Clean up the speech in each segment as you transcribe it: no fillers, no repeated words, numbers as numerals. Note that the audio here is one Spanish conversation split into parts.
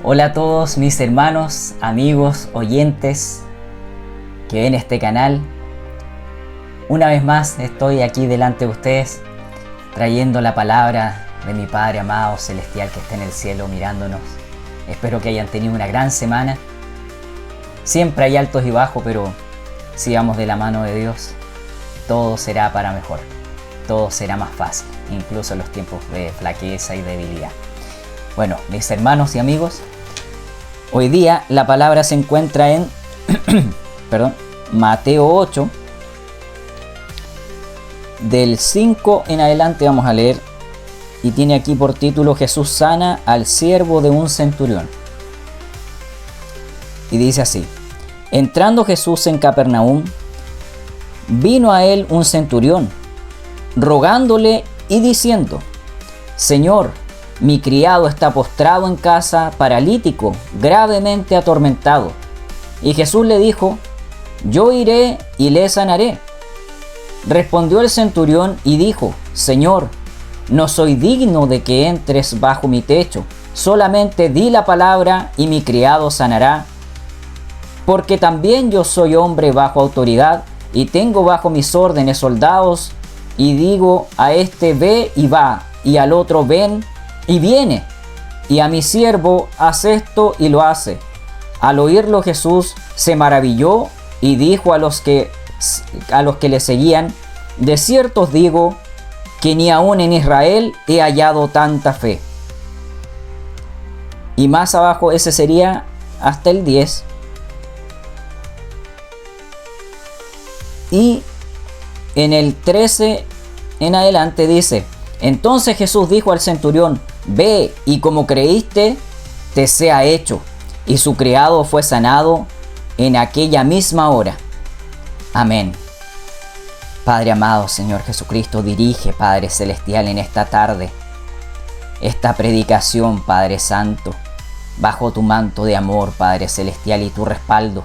Hola a todos mis hermanos, amigos, oyentes que ven este canal. Una vez más estoy aquí delante de ustedes trayendo la palabra de mi Padre amado celestial que está en el cielo mirándonos. Espero que hayan tenido una gran semana. Siempre hay altos y bajos, pero si vamos de la mano de Dios, todo será para mejor. Todo será más fácil, incluso en los tiempos de flaqueza y debilidad. Bueno, mis hermanos y amigos, hoy día la palabra se encuentra en Mateo 8, del 5 en adelante vamos a leer, y tiene aquí por título: Jesús sana al siervo de un centurión. Y dice así: entrando Jesús en Capernaum, vino a él un centurión, rogándole y diciendo: Señor, mi criado está postrado en casa, paralítico, gravemente atormentado. Y Jesús le dijo: yo iré y le sanaré. Respondió el centurión y dijo: Señor, no soy digno de que entres bajo mi techo, solamente di la palabra y mi criado sanará. Porque también yo soy hombre bajo autoridad y tengo bajo mis órdenes soldados, y digo a este ve y va, y al otro ven y viene, y a mi siervo haz esto y lo hace. Al oírlo Jesús se maravilló y dijo a los que le seguían: de cierto os digo que ni aun en Israel he hallado tanta fe. Y más abajo, ese sería hasta el 10. Y en el 13 en adelante dice: entonces Jesús dijo al centurión: ve, y como creíste, te sea hecho. Y su criado fue sanado en aquella misma hora. Amén. Padre amado, Señor Jesucristo, dirige, Padre celestial, en esta tarde esta predicación, Padre santo, bajo tu manto de amor, Padre celestial, y tu respaldo.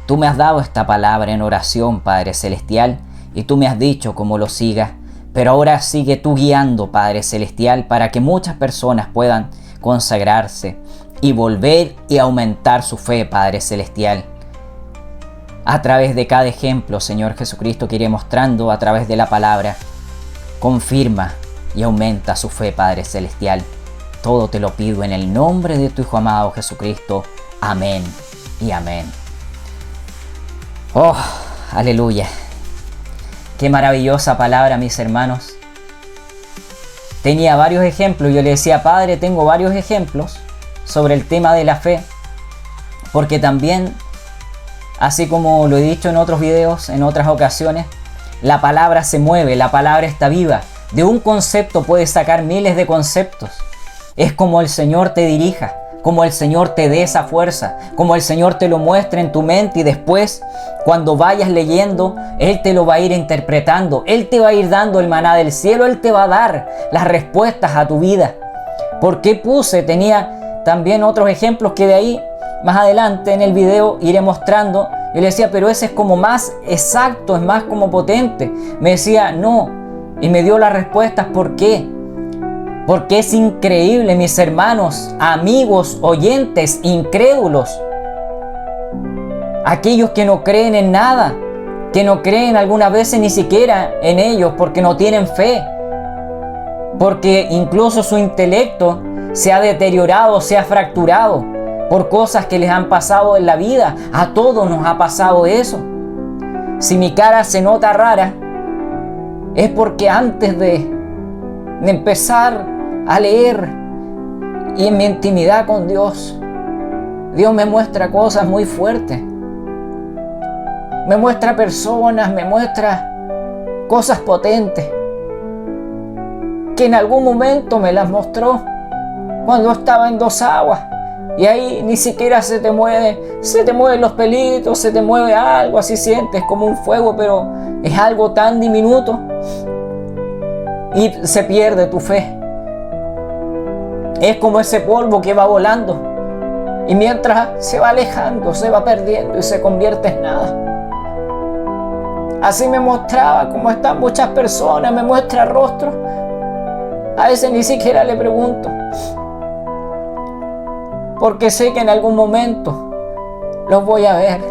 Tú me has dado esta palabra en oración, Padre celestial, y tú me has dicho cómo lo siga. Pero ahora sigue tú guiando, Padre celestial, para que muchas personas puedan consagrarse y volver y aumentar su fe, Padre celestial. A través de cada ejemplo, Señor Jesucristo, que iré mostrando a través de la palabra, confirma y aumenta su fe, Padre celestial. Todo te lo pido en el nombre de tu Hijo amado Jesucristo. Amén y amén. Oh, aleluya. Qué maravillosa palabra, mis hermanos. Tenía varios ejemplos. Yo le decía: Padre, tengo varios ejemplos sobre el tema de la fe, porque también, así como lo he dicho en otros videos, en otras ocasiones, la palabra se mueve, la palabra está viva. De un concepto puedes sacar miles de conceptos. Es como el Señor te dirija, como el Señor te dé esa fuerza, como el Señor te lo muestre en tu mente, y después, cuando vayas leyendo, Él te lo va a ir interpretando, Él te va a ir dando el maná del cielo, Él te va a dar las respuestas a tu vida. ¿Por qué puse? Tenía también otros ejemplos que de ahí, más adelante en el video, iré mostrando. Yo le decía: pero ese es como más exacto, es más como potente. Me decía: no, y me dio las respuestas. ¿Por qué? Porque es increíble, mis hermanos, amigos, oyentes, incrédulos, aquellos que no creen en nada, que no creen algunas veces ni siquiera en ellos porque no tienen fe, porque incluso su intelecto se ha deteriorado, se ha fracturado por cosas que les han pasado en la vida. A todos nos ha pasado eso. Si mi cara se nota rara, es porque antes de empezar a leer y en mi intimidad con Dios, Dios me muestra cosas muy fuertes. Me muestra personas, me muestra cosas potentes que en algún momento me las mostró cuando estaba en dos aguas, y ahí ni siquiera se te mueven los pelitos, se te mueve algo, así sientes como un fuego, pero es algo tan diminuto y se pierde tu fe. Es como ese polvo que va volando y mientras se va alejando, se va perdiendo y se convierte en nada. Así me mostraba cómo están muchas personas, me muestra rostros. A veces ni siquiera le pregunto. porque sé que en algún momento los voy a ver.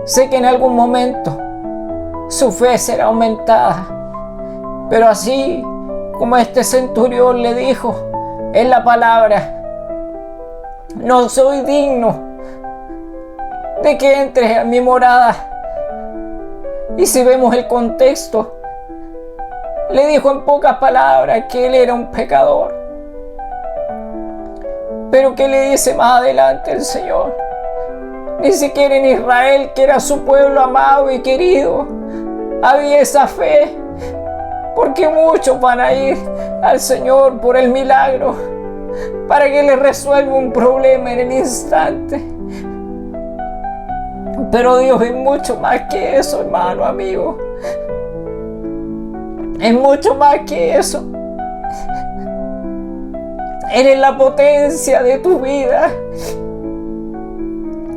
Sé que en algún momento su fe será aumentada. Pero así como este centurión le dijo en la palabra: no soy digno de que entres a mi morada. Y si vemos el contexto, le dijo en pocas palabras que él era un pecador. Pero ¿qué le dice más adelante el Señor? Ni siquiera en Israel, que era su pueblo amado y querido, había esa fe, porque muchos van a ir al Señor por el milagro, para que les resuelva un problema en el instante. Pero Dios es mucho más que eso, hermano, amigo. Es mucho más que eso. Él es la potencia de tu vida.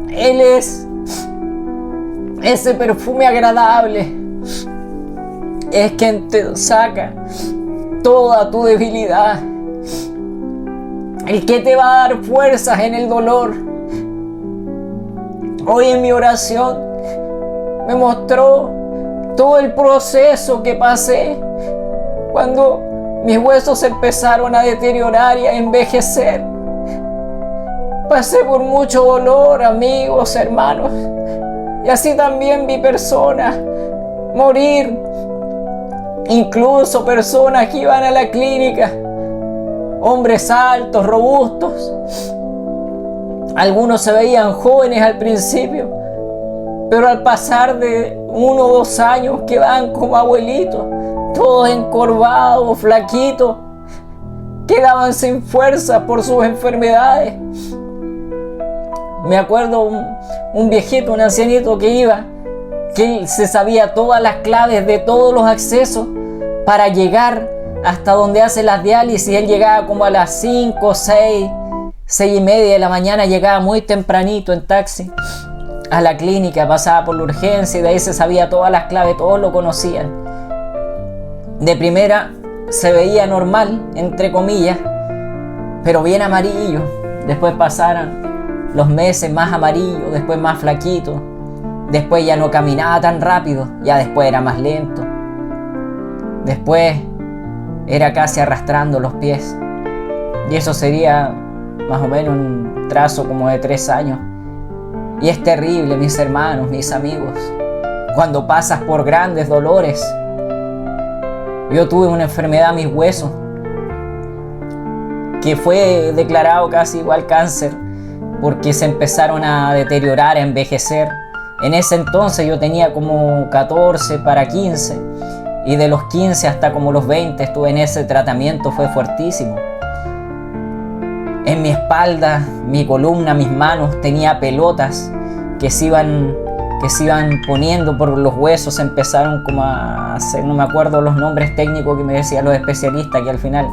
Él es ese perfume agradable. Es quien te saca toda tu debilidad. El que te va a dar fuerzas en el dolor. Hoy en mi oración me mostró todo el proceso que pasé cuando mis huesos empezaron a deteriorar y a envejecer. Pasé por mucho dolor, amigos, hermanos, y así también vi personas morir, incluso personas que iban a la clínica, hombres altos, robustos. Algunos se veían jóvenes al principio, pero al pasar de 1 o 2 años quedaban como abuelitos, todos encorvados, flaquitos, quedaban sin fuerza por sus enfermedades. Me acuerdo un viejito, un ancianito que iba, que él se sabía todas las claves de todos los accesos para llegar hasta donde hace las diálisis. Él llegaba como a las 5, 6 y media de la mañana, llegaba muy tempranito en taxi a la clínica, pasaba por la urgencia y de ahí se sabía todas las claves, todos lo conocían. De primera se veía normal, entre comillas, pero bien amarillo. Después pasaron los meses más amarillo, después más flaquito, después ya no caminaba tan rápido, ya después era más lento, después era casi arrastrando los pies, y eso sería más o menos un trazo como de 3 años. Y es terrible, mis hermanos, mis amigos, cuando pasas por grandes dolores. Yo tuve una enfermedad a mis huesos que fue declarado casi igual cáncer, porque se empezaron a deteriorar, a envejecer. En ese entonces yo tenía como 14 para 15 y de los 15 hasta como los 20 estuve en ese tratamiento, fue fuertísimo. En mi espalda, mi columna, mis manos tenía pelotas que se iban poniendo por los huesos, empezaron como a hacer, no me acuerdo los nombres técnicos que me decían los especialistas, que al final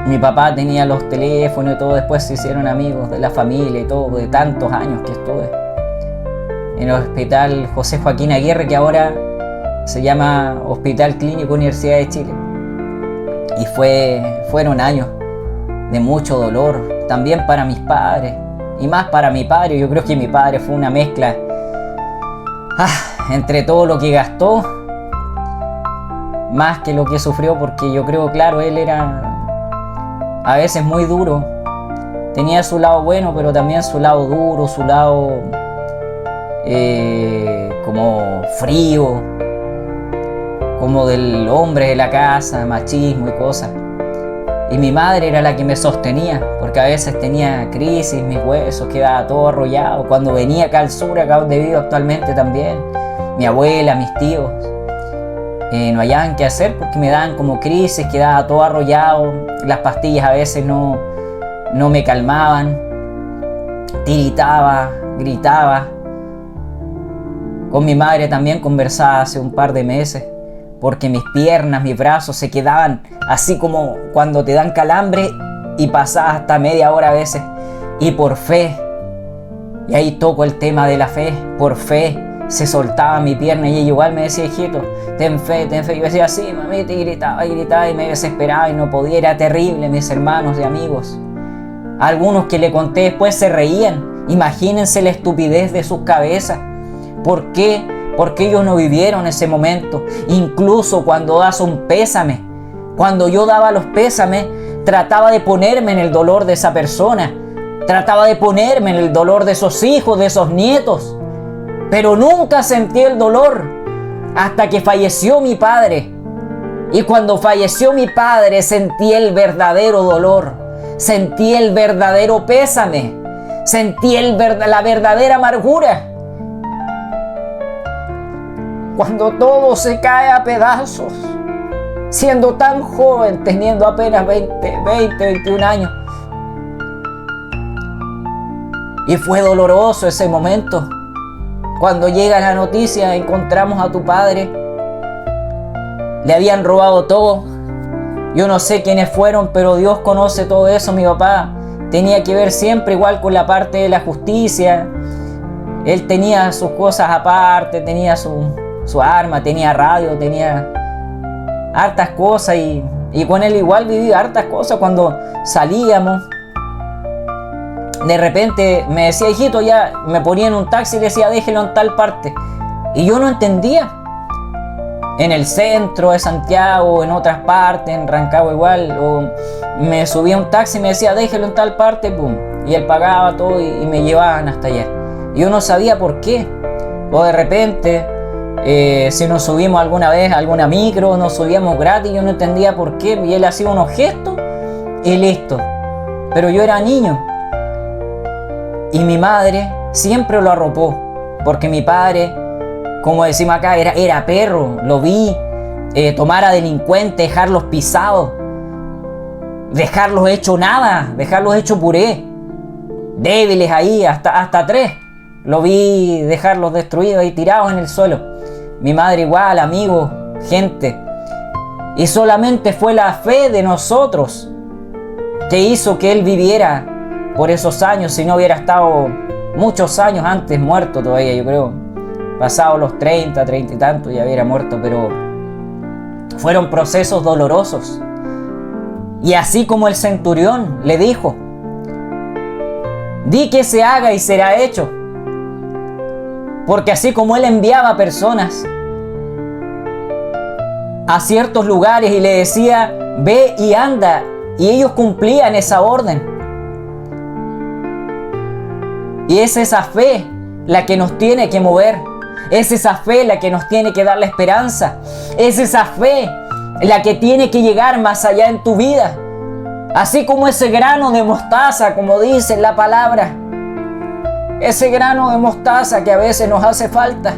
mi papá tenía los teléfonos y todo, después se hicieron amigos de la familia y todo, de tantos años que estuve en el Hospital José Joaquín Aguirre, que ahora se llama Hospital Clínico Universidad de Chile. Y fueron años de mucho dolor, también para mis padres, y más para mi padre. Yo creo que mi padre fue una mezcla entre todo lo que gastó, más que lo que sufrió, porque yo creo, claro, él era a veces muy duro. Tenía su lado bueno, pero también su lado duro, su lado como frío, como del hombre de la casa, machismo y cosas. Y mi madre era la que me sostenía, porque a veces tenía crisis, mis huesos, quedaba todo arrollado. Cuando venía acá al sur, acá donde vivo actualmente también, mi abuela, mis tíos, no hallaban qué hacer porque me daban como crisis, quedaba todo arrollado, las pastillas a veces no me calmaban, tiritaba, gritaba. Con mi madre también conversaba hace un par de meses, porque mis piernas, mis brazos se quedaban así como cuando te dan calambre y pasaba hasta media hora a veces. Y por fe, y ahí toco el tema de la fe, por fe se soltaba mi pierna y ella igual me decía: hijito, ten fe, ten fe. Y yo decía: sí, mamita, y gritaba y me desesperaba y no podía. Era terrible, mis hermanos y amigos. Algunos que le conté después se reían. Imagínense la estupidez de sus cabezas. ¿Por qué? Porque ellos no vivieron ese momento. Incluso cuando das un pésame, cuando yo daba los pésames, trataba de ponerme en el dolor de esa persona. Trataba de ponerme en el dolor de esos hijos, de esos nietos. Pero nunca sentí el dolor hasta que falleció mi padre. Y cuando falleció mi padre sentí el verdadero dolor. Sentí el verdadero pésame. Sentí la verdadera amargura. Cuando todo se cae a pedazos, siendo tan joven, teniendo apenas 20, 21 años. Y fue doloroso ese momento. Cuando llega la noticia, encontramos a tu padre. Le habían robado todo. Yo no sé quiénes fueron, pero Dios conoce todo eso. Mi papá tenía que ver siempre igual con la parte de la justicia. Él tenía sus cosas aparte, tenía su arma, tenía radio, tenía hartas cosas y con él igual viví hartas cosas. Cuando salíamos, de repente me decía, hijito, ya me ponía en un taxi y le decía, déjelo en tal parte. Y yo no entendía. En el centro de Santiago, en otras partes, en Rancagua igual, o me subía a un taxi y me decía, déjelo en tal parte, pum. Y él pagaba todo y me llevaban hasta allá. Y yo no sabía por qué. O de repente, si nos subimos alguna vez a alguna micro, nos subíamos gratis, yo no entendía por qué. Y él hacía unos gestos y listo. Pero yo era niño. Y mi madre siempre lo arropó. Porque mi padre, como decimos acá, era perro. Lo vi tomar a delincuentes, dejarlos pisados, dejarlos hecho nada, dejarlos hecho puré, débiles ahí, hasta 3. Lo vi dejarlos destruidos y tirados en el suelo. Mi madre igual, amigos, gente. Y solamente fue la fe de nosotros que hizo que él viviera por esos años. Si no hubiera estado muchos años antes muerto todavía, yo creo. Pasados los 30 y tantos ya hubiera muerto. Pero fueron procesos dolorosos. Y así como el centurión le dijo, di que se haga y será hecho. Porque así como él enviaba personas a ciertos lugares y le decía, ve y anda, y ellos cumplían esa orden. Y es esa fe la que nos tiene que mover. Es esa fe la que nos tiene que dar la esperanza. Es esa fe la que tiene que llegar más allá en tu vida. Así como ese grano de mostaza, como dice la palabra. Ese grano de mostaza que a veces nos hace falta.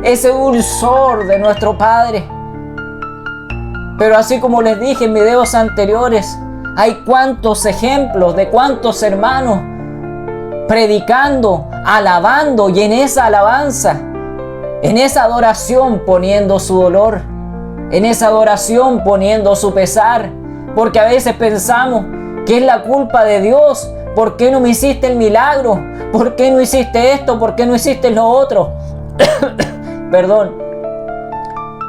Ese dulzor de nuestro Padre. Pero así como les dije en videos anteriores, hay cuantos ejemplos de cuantos hermanos predicando, alabando, y en esa alabanza, en esa adoración poniendo su dolor, en esa adoración poniendo su pesar, porque a veces pensamos que es la culpa de Dios. ¿Por qué no me hiciste el milagro? ¿Por qué no hiciste esto? ¿Por qué no hiciste lo otro? Perdón.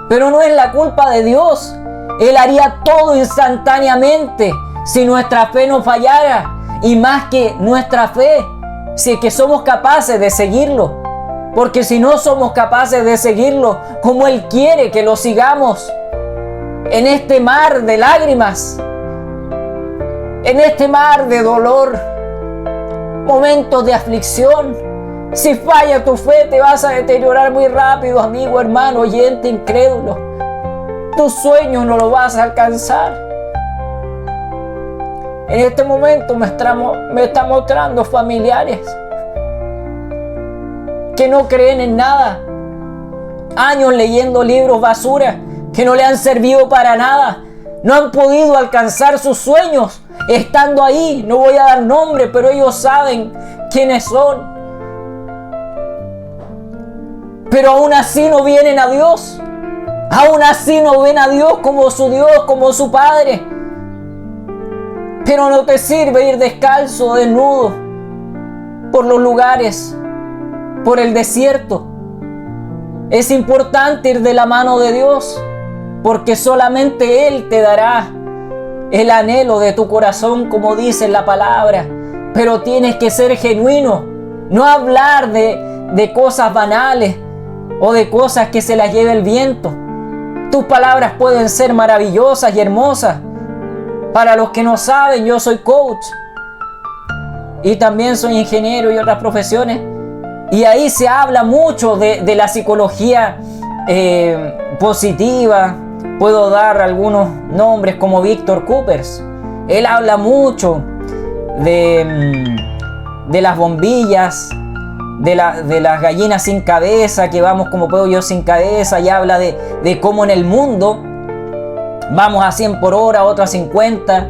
Pero no es la culpa de Dios. Él haría todo instantáneamente si nuestra fe no fallara. Y más que nuestra fe, si es que somos capaces de seguirlo. Porque si no somos capaces de seguirlo como Él quiere que lo sigamos, en este mar de lágrimas, en este mar de dolor, momentos de aflicción, si falla tu fe te vas a deteriorar muy rápido, amigo, hermano, oyente, incrédulo. Tus sueños no los vas a alcanzar. En este momento me está mostrando familiares que no creen en nada. Años leyendo libros basura que no le han servido para nada. No han podido alcanzar sus sueños estando ahí. No voy a dar nombre, pero ellos saben quiénes son. Pero aún así no vienen a Dios. Aún así no ven a Dios, como su Padre. Pero no te sirve ir descalzo, desnudo, por los lugares, por el desierto. Es importante ir de la mano de Dios, porque solamente Él te dará el anhelo de tu corazón, como dice la palabra. Pero tienes que ser genuino, no hablar de cosas banales o de cosas que se las lleve el viento. Tus palabras pueden ser maravillosas y hermosas. Para los que no saben, yo soy coach y también soy ingeniero y otras profesiones. Y ahí se habla mucho de la psicología positiva. Puedo dar algunos nombres como Víctor Coopers. Él habla mucho de las bombillas, de las gallinas sin cabeza, que vamos como pollo sin cabeza, y habla de cómo en el mundo vamos a 100 por hora, otro a 50.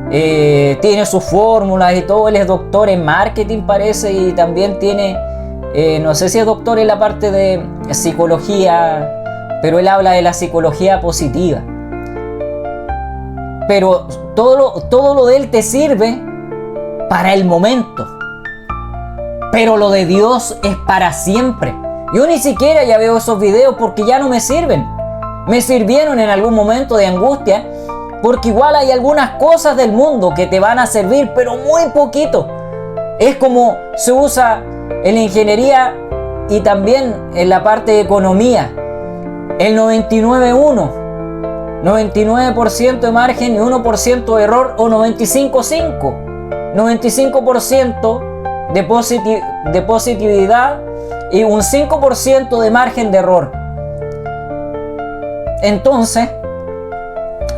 Tiene sus fórmulas y todo. Él es doctor en marketing, parece, y también tiene, no sé si es doctor en la parte de psicología, pero él habla de la psicología positiva. Pero todo lo de él te sirve para el momento, pero lo de Dios es para siempre. Yo ni siquiera ya veo esos videos porque ya no me sirven. Me sirvieron en algún momento de angustia, porque igual hay algunas cosas del mundo que te van a servir, pero muy poquito. Es como se usa en la ingeniería y también en la parte de economía. El 99% de margen y 1% de error, o 95-5. 95% de positividad y un 5% de margen de error. Entonces,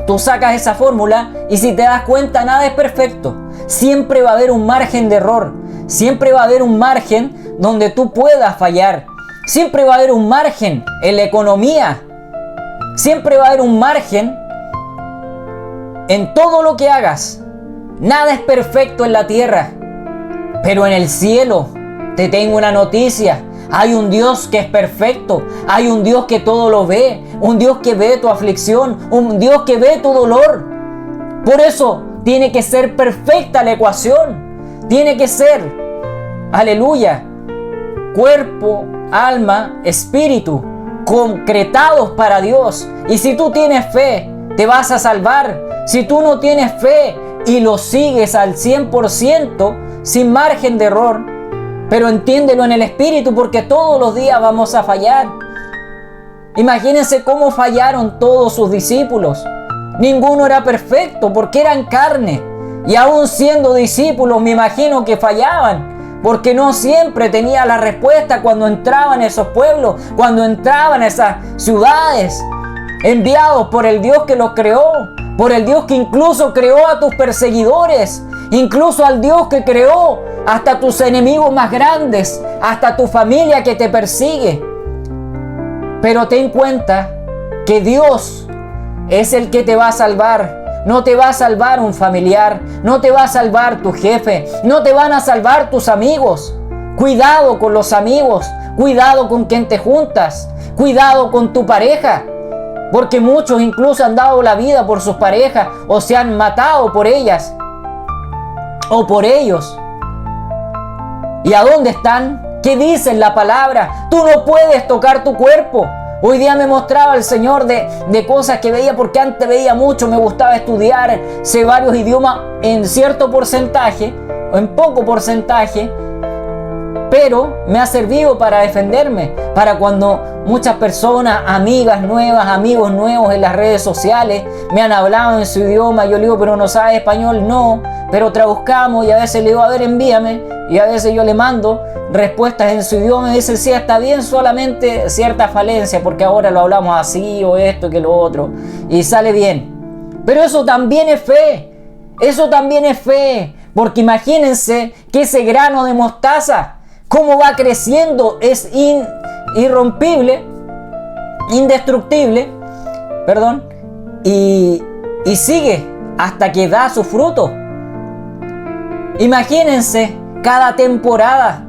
tú sacas esa fórmula y si te das cuenta, nada es perfecto. Siempre va a haber un margen de error. Siempre va a haber un margen donde tú puedas fallar. Siempre va a haber un margen en la economía. Siempre va a haber un margen en todo lo que hagas. Nada es perfecto en la tierra, pero en el cielo te tengo una noticia. Hay un Dios que es perfecto, hay un Dios que todo lo ve, un Dios que ve tu aflicción, un Dios que ve tu dolor. Por eso tiene que ser perfecta la ecuación. Tiene que ser, aleluya, cuerpo, alma, espíritu, concretados para Dios. Y si tú tienes fe, te vas a salvar. Si tú no tienes fe y lo sigues al 100%, sin margen de error, pero entiéndelo en el espíritu, porque todos los días vamos a fallar. Imagínense cómo fallaron todos sus discípulos. Ninguno era perfecto porque eran carne, y aún siendo discípulos me imagino que fallaban, porque no siempre tenía la respuesta cuando entraban a esos pueblos, cuando entraban a esas ciudades, enviados por el Dios que los creó, por el Dios que incluso creó a tus perseguidores, incluso al Dios que creó hasta tus enemigos más grandes, hasta tu familia que te persigue. Pero ten en cuenta que Dios es el que te va a salvar. No te va a salvar un familiar, no te va a salvar tu jefe, no te van a salvar tus amigos. Cuidado con los amigos, cuidado con quien te juntas, cuidado con tu pareja, porque muchos incluso han dado la vida por sus parejas o se han matado por ellas o por ellos. ¿Y a dónde están? ¿Qué dice la palabra? Tú no puedes tocar tu cuerpo. Hoy día me mostraba el Señor de cosas que veía, porque antes veía mucho, me gustaba estudiar, sé varios idiomas en cierto porcentaje, o en poco porcentaje, pero me ha servido para defenderme, para cuando muchas personas, amigas nuevas, amigos nuevos en las redes sociales, me han hablado en su idioma, yo le digo, pero no sabes español, no, pero traduzcamos, y a veces le digo, a ver, envíame, y a veces yo le mando respuestas en su idioma, y dice, sí, está bien, solamente cierta falencia, porque ahora lo hablamos así, o esto, que lo otro, y sale bien. Pero eso también es fe, eso también es fe, porque imagínense que ese grano de mostaza, cómo va creciendo, es irrompible, indestructible, y sigue hasta que da su fruto. Imagínense cada temporada.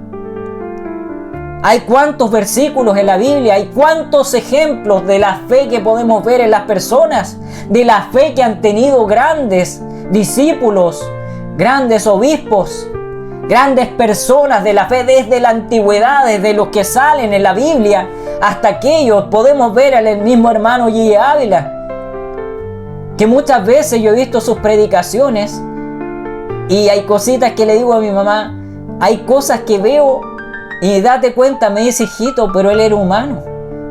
Hay cuántos versículos en la Biblia, hay cuántos ejemplos de la fe que podemos ver en las personas, de la fe que han tenido grandes discípulos, grandes obispos, grandes personas de la fe desde la antigüedad, desde los que salen en la Biblia hasta aquellos. Podemos ver al mismo hermano G. Ávila, que muchas veces yo he visto sus predicaciones y hay cositas que le digo a mi mamá, hay cosas que veo y date cuenta, me dice, hijito, pero él era humano.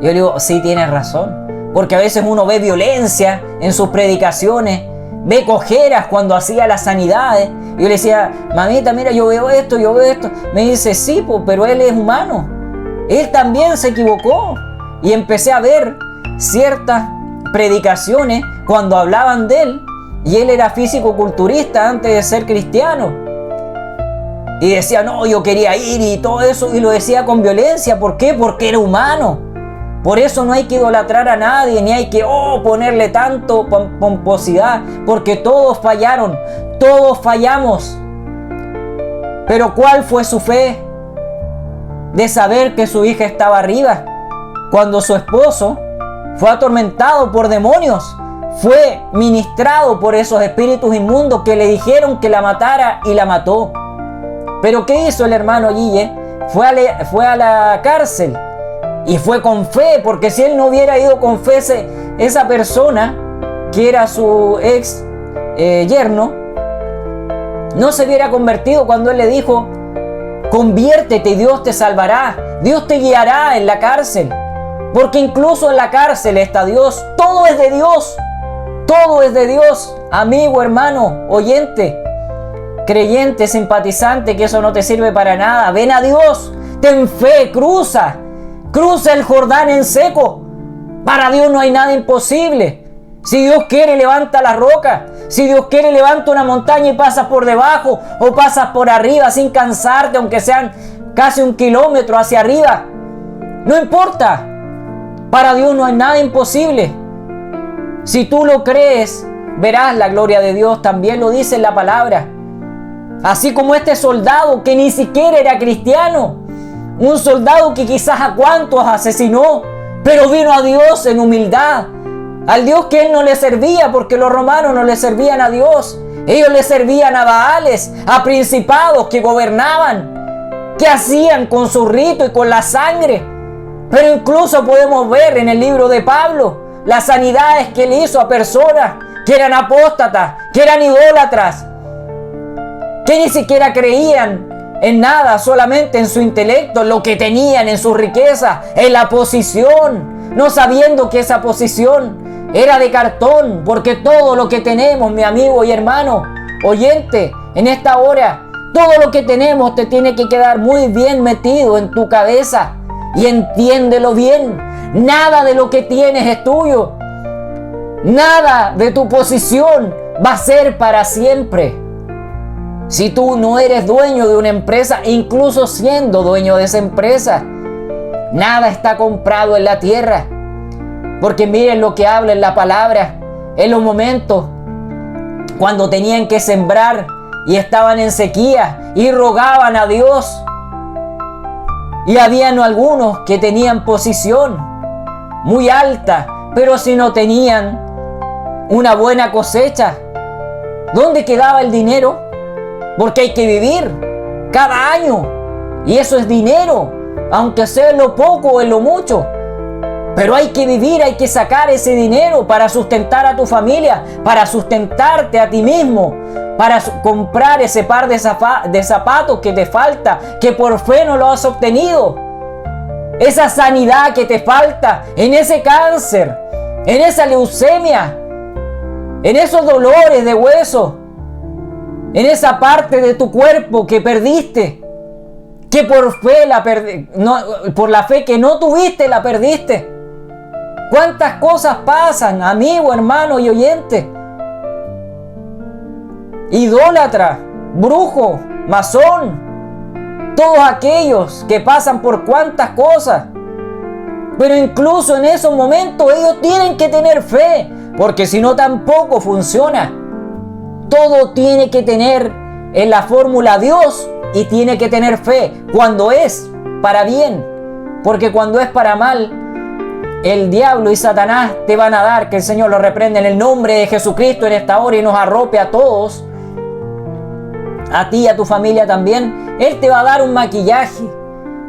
Yo le digo, sí, tienes razón, porque a veces uno ve violencia en sus predicaciones, ve cojeras cuando hacía las sanidades. Yo le decía, mamita, mira, yo veo esto. Me dice, sí, pero él es humano. Él también se equivocó. Y empecé a ver ciertas predicaciones cuando hablaban de él. Y él era físico-culturista antes de ser cristiano. Y decía, no, yo quería ir y todo eso. Y lo decía con violencia. ¿Por qué? Porque era humano. Por eso no hay que idolatrar a nadie, ni hay que ponerle tanto pomposidad, porque todos fallaron, todos fallamos. Pero ¿cuál fue su fe? De saber que su hija estaba arriba, cuando su esposo fue atormentado por demonios, fue ministrado por esos espíritus inmundos que le dijeron que la matara y la mató. Pero ¿qué hizo el hermano Guille? Fue a la cárcel. Y fue con fe, porque si él no hubiera ido con fe, esa persona, que era su ex yerno, no se hubiera convertido cuando él le dijo, conviértete y Dios te salvará, Dios te guiará en la cárcel. Porque incluso en la cárcel está Dios, todo es de Dios, todo es de Dios, amigo, hermano, oyente, creyente, simpatizante, que eso no te sirve para nada. Ven a Dios, ten fe, cruza el Jordán en seco. Para Dios no hay nada imposible. Si Dios quiere, levanta la roca. Si Dios quiere, levanta una montaña y pasas por debajo o pasas por arriba sin cansarte, aunque sean casi 1 kilómetro hacia arriba. No importa. Para Dios no hay nada imposible. Si tú lo crees, verás la gloria de Dios. También lo dice en la palabra. Así como este soldado que ni siquiera era cristiano. Un soldado que quizás a cuantos asesinó, pero vino a Dios en humildad. Al Dios que él no le servía, porque los romanos no le servían a Dios. Ellos le servían a Baales, a principados que gobernaban, que hacían con su rito y con la sangre. Pero incluso podemos ver en el libro de Pablo las sanidades que él hizo a personas que eran apóstatas, que eran idólatras, que ni siquiera creían en nada, solamente en su intelecto, lo que tenían, en su riqueza, en la posición, no sabiendo que esa posición era de cartón, porque todo lo que tenemos, mi amigo y hermano, oyente, en esta hora, todo lo que tenemos te tiene que quedar muy bien metido en tu cabeza y entiéndelo bien. Nada de lo que tienes es tuyo, nada de tu posición va a ser para siempre. Si tú no eres dueño de una empresa, incluso siendo dueño de esa empresa, nada está comprado en la tierra. Porque miren lo que habla en la palabra. En los momentos cuando tenían que sembrar y estaban en sequía y rogaban a Dios. Y habían algunos que tenían posición muy alta, pero si no tenían una buena cosecha, ¿dónde quedaba el dinero? Porque hay que vivir cada año. Y eso es dinero, aunque sea en lo poco o en lo mucho. Pero hay que vivir, hay que sacar ese dinero para sustentar a tu familia, para sustentarte a ti mismo, para comprar ese par de zapatos que te falta, que por fe no lo has obtenido. Esa sanidad que te falta en ese cáncer, en esa leucemia, en esos dolores de hueso, en esa parte de tu cuerpo que perdiste, que por fe por la fe que no tuviste la perdiste. ¿Cuántas cosas pasan, amigo, hermano y oyente? Idólatra, brujo, masón, todos aquellos que pasan por cuántas cosas. Pero incluso en esos momentos ellos tienen que tener fe, porque si no tampoco funciona. Todo tiene que tener en la fórmula Dios y tiene que tener fe cuando es para bien, porque cuando es para mal, el diablo y Satanás te van a dar, que el Señor lo reprende en el nombre de Jesucristo en esta hora y nos arrope a todos, a ti y a tu familia también. Él te va a dar un maquillaje,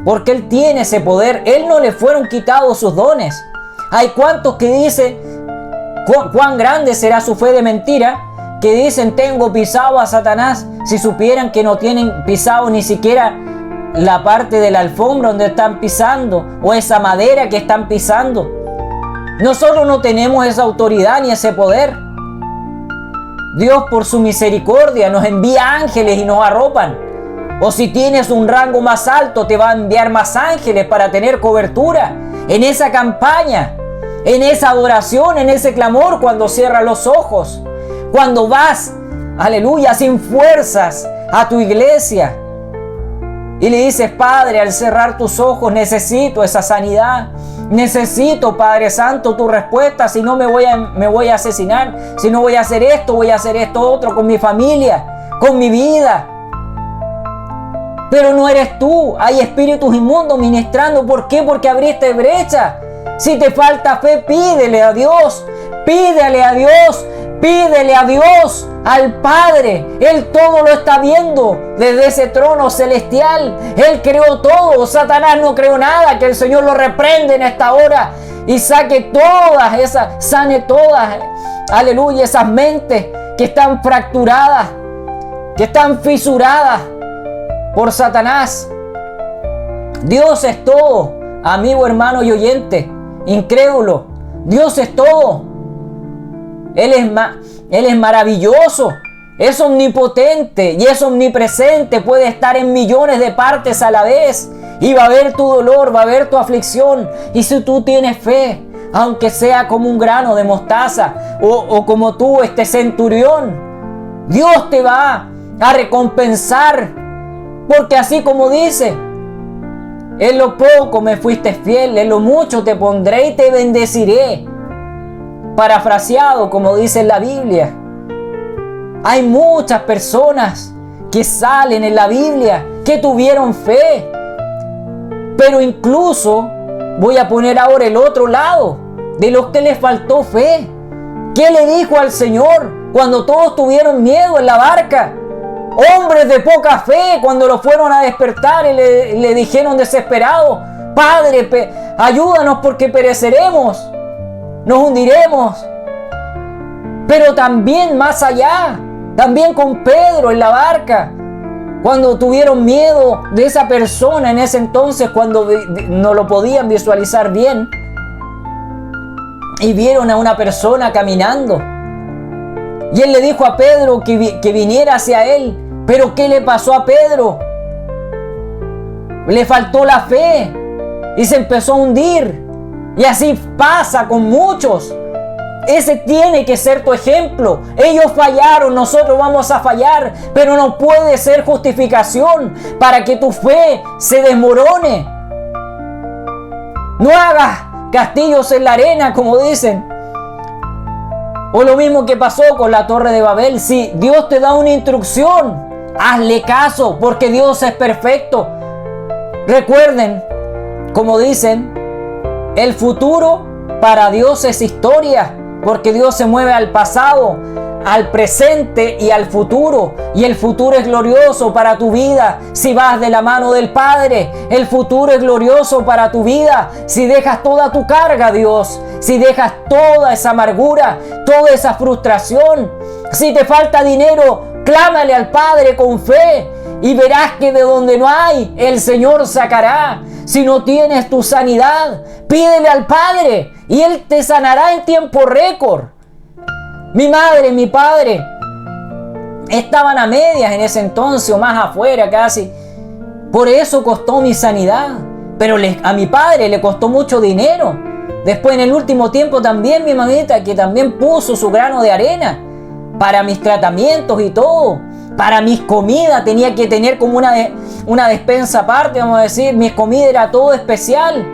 porque Él tiene ese poder. Él no le fueron quitados sus dones. Hay cuantos que dicen, ¿Cuán grande será su fe de mentira? Que dicen, tengo pisado a Satanás. Si supieran que no tienen pisado ni siquiera la parte de la alfombra donde están pisando, o esa madera que están pisando. Nosotros no tenemos esa autoridad ni ese poder. Dios, por su misericordia, nos envía ángeles y nos arropan. O si tienes un rango más alto, te va a enviar más ángeles para tener cobertura en esa campaña, en esa adoración, en ese clamor, cuando cierras los ojos, cuando vas, aleluya, sin fuerzas a tu iglesia y le dices, Padre, al cerrar tus ojos necesito esa sanidad, necesito, Padre Santo, tu respuesta, si no me voy a asesinar, si no voy a hacer esto otro con mi familia, con mi vida. Pero no eres tú, hay espíritus inmundos ministrando. ¿Por qué? Porque abriste brecha. Si te falta fe, pídele a Dios, pídele a Dios, pídele a Dios, al Padre. Él todo lo está viendo desde ese trono celestial. Él creó todo, Satanás no creó nada. Que el Señor lo reprende en esta hora y sane todas, aleluya, esas mentes que están fracturadas, que están fisuradas por Satanás. Dios es todo, amigo, hermano y oyente, incrédulo. Dios es todo. Él es maravilloso, es omnipotente y es omnipresente. Puede estar en millones de partes a la vez y va a ver tu dolor, va a ver tu aflicción. Y si tú tienes fe, aunque sea como un grano de mostaza o como tú, este centurión, Dios te va a recompensar. Porque así como dice, en lo poco me fuiste fiel, en lo mucho te pondré y te bendeciré. Parafraseado, como dice en la Biblia. Hay muchas personas que salen en la Biblia que tuvieron fe. Pero incluso voy a poner ahora el otro lado de los que les faltó fe. ¿Qué le dijo al Señor cuando todos tuvieron miedo en la barca? Hombres de poca fe, cuando lo fueron a despertar y le dijeron desesperados, Padre, ayúdanos porque pereceremos, nos hundiremos. Pero también más allá, también con Pedro en la barca, cuando tuvieron miedo de esa persona en ese entonces, cuando no lo podían visualizar bien, y vieron a una persona caminando, y él le dijo a Pedro que viniera hacia él. Pero ¿qué le pasó a Pedro? Le faltó la fe y se empezó a hundir. Y así pasa con muchos. Ese tiene que ser tu ejemplo. Ellos fallaron, nosotros vamos a fallar, pero no puede ser justificación para que tu fe se desmorone. No hagas castillos en la arena, como dicen. O lo mismo que pasó con la Torre de Babel. Si Dios te da una instrucción, hazle caso, porque Dios es perfecto. Recuerden, como dicen, el futuro para Dios es historia, porque Dios se mueve al pasado, al presente y al futuro. Y el futuro es glorioso para tu vida si vas de la mano del Padre. El futuro es glorioso para tu vida si dejas toda tu carga a Dios, si dejas toda esa amargura, toda esa frustración. Si te falta dinero, clámale al Padre con fe y verás que de donde no hay, el Señor sacará. Si no tienes tu sanidad, pídele al Padre y Él te sanará en tiempo récord. Mi madre, mi padre estaban a medias en ese entonces, o más afuera casi. Por eso costó mi sanidad. Pero a mi padre le costó mucho dinero. Después, en el último tiempo, también mi mamita, que también puso su grano de arena para mis tratamientos y todo. Para mis comidas tenía que tener como una despensa aparte, vamos a decir. Mi comida era todo especial,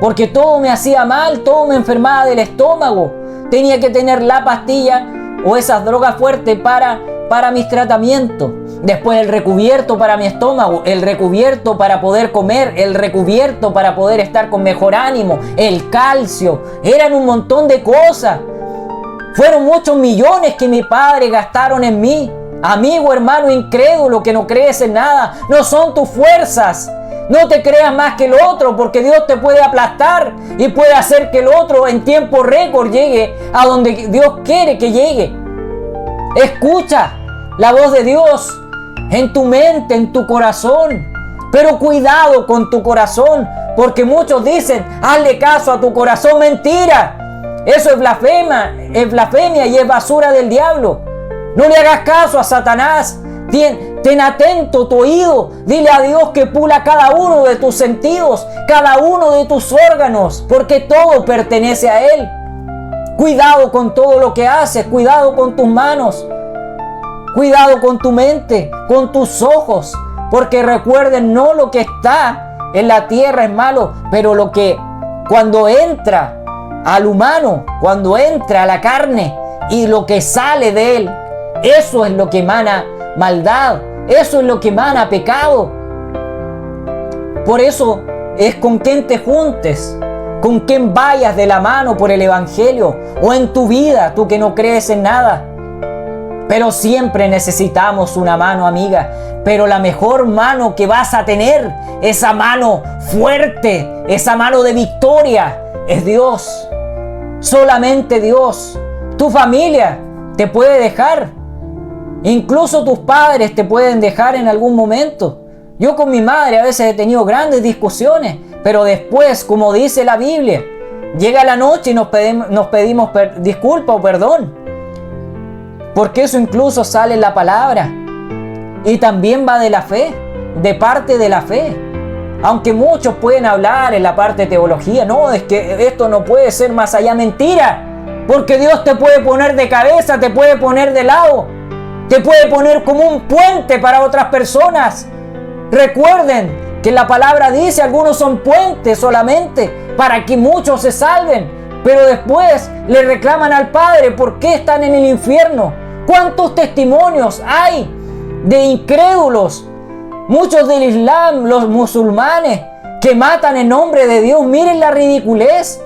porque todo me hacía mal, todo me enfermaba del estómago. Tenía que tener la pastilla o esas drogas fuertes para mis tratamientos. Después el recubierto para mi estómago, el recubierto para poder comer, el recubierto para poder estar con mejor ánimo, el calcio. Eran un montón de cosas. Fueron muchos millones que mi padre gastaron en mí. Amigo, hermano incrédulo que no crees en nada, no son tus fuerzas, No te creas más que el otro, porque Dios te puede aplastar y puede hacer que el otro en tiempo récord llegue a donde Dios quiere que llegue. Escucha la voz de Dios en tu mente, en tu corazón. Pero cuidado con tu corazón, porque muchos dicen, hazle caso a tu corazón. Mentira. Eso es blasfemia y es basura del diablo. No le hagas caso a Satanás. Ten atento tu oído. Dile a Dios que pula cada uno de tus sentidos, cada uno de tus órganos, porque todo pertenece a Él. Cuidado con todo lo que haces. Cuidado con tus manos. Cuidado con tu mente, con tus ojos. Porque recuerden, no lo que está en la tierra es malo, pero lo que cuando entra al humano, cuando entra a la carne y lo que sale de él, eso es lo que emana maldad, eso es lo que emana pecado. Por eso es con quien te juntes, con quien vayas de la mano por el evangelio, o en tu vida, tú que no crees en nada. Pero siempre necesitamos una mano amiga. Pero la mejor mano que vas a tener, esa mano fuerte, esa mano de victoria, es Dios. Solamente Dios. Tu familia te puede dejar. Incluso tus padres te pueden dejar en algún momento. Yo con mi madre a veces he tenido grandes discusiones, pero después, como dice la Biblia, llega la noche y nos pedimos disculpa o perdón. Porque eso incluso sale en la palabra. Y también va de la fe, de parte de la fe. Aunque muchos pueden hablar en la parte de teología, no, es que esto no puede ser más allá. Mentira. Porque Dios te puede poner de cabeza, te puede poner de lado, te puede poner como un puente para otras personas. Recuerden que la palabra dice, algunos son puentes solamente para que muchos se salven. Pero después le reclaman al Padre, ¿por qué están en el infierno? ¿Cuántos testimonios hay de incrédulos? Muchos del Islam, los musulmanes, que matan en nombre de Dios. Miren la ridiculez.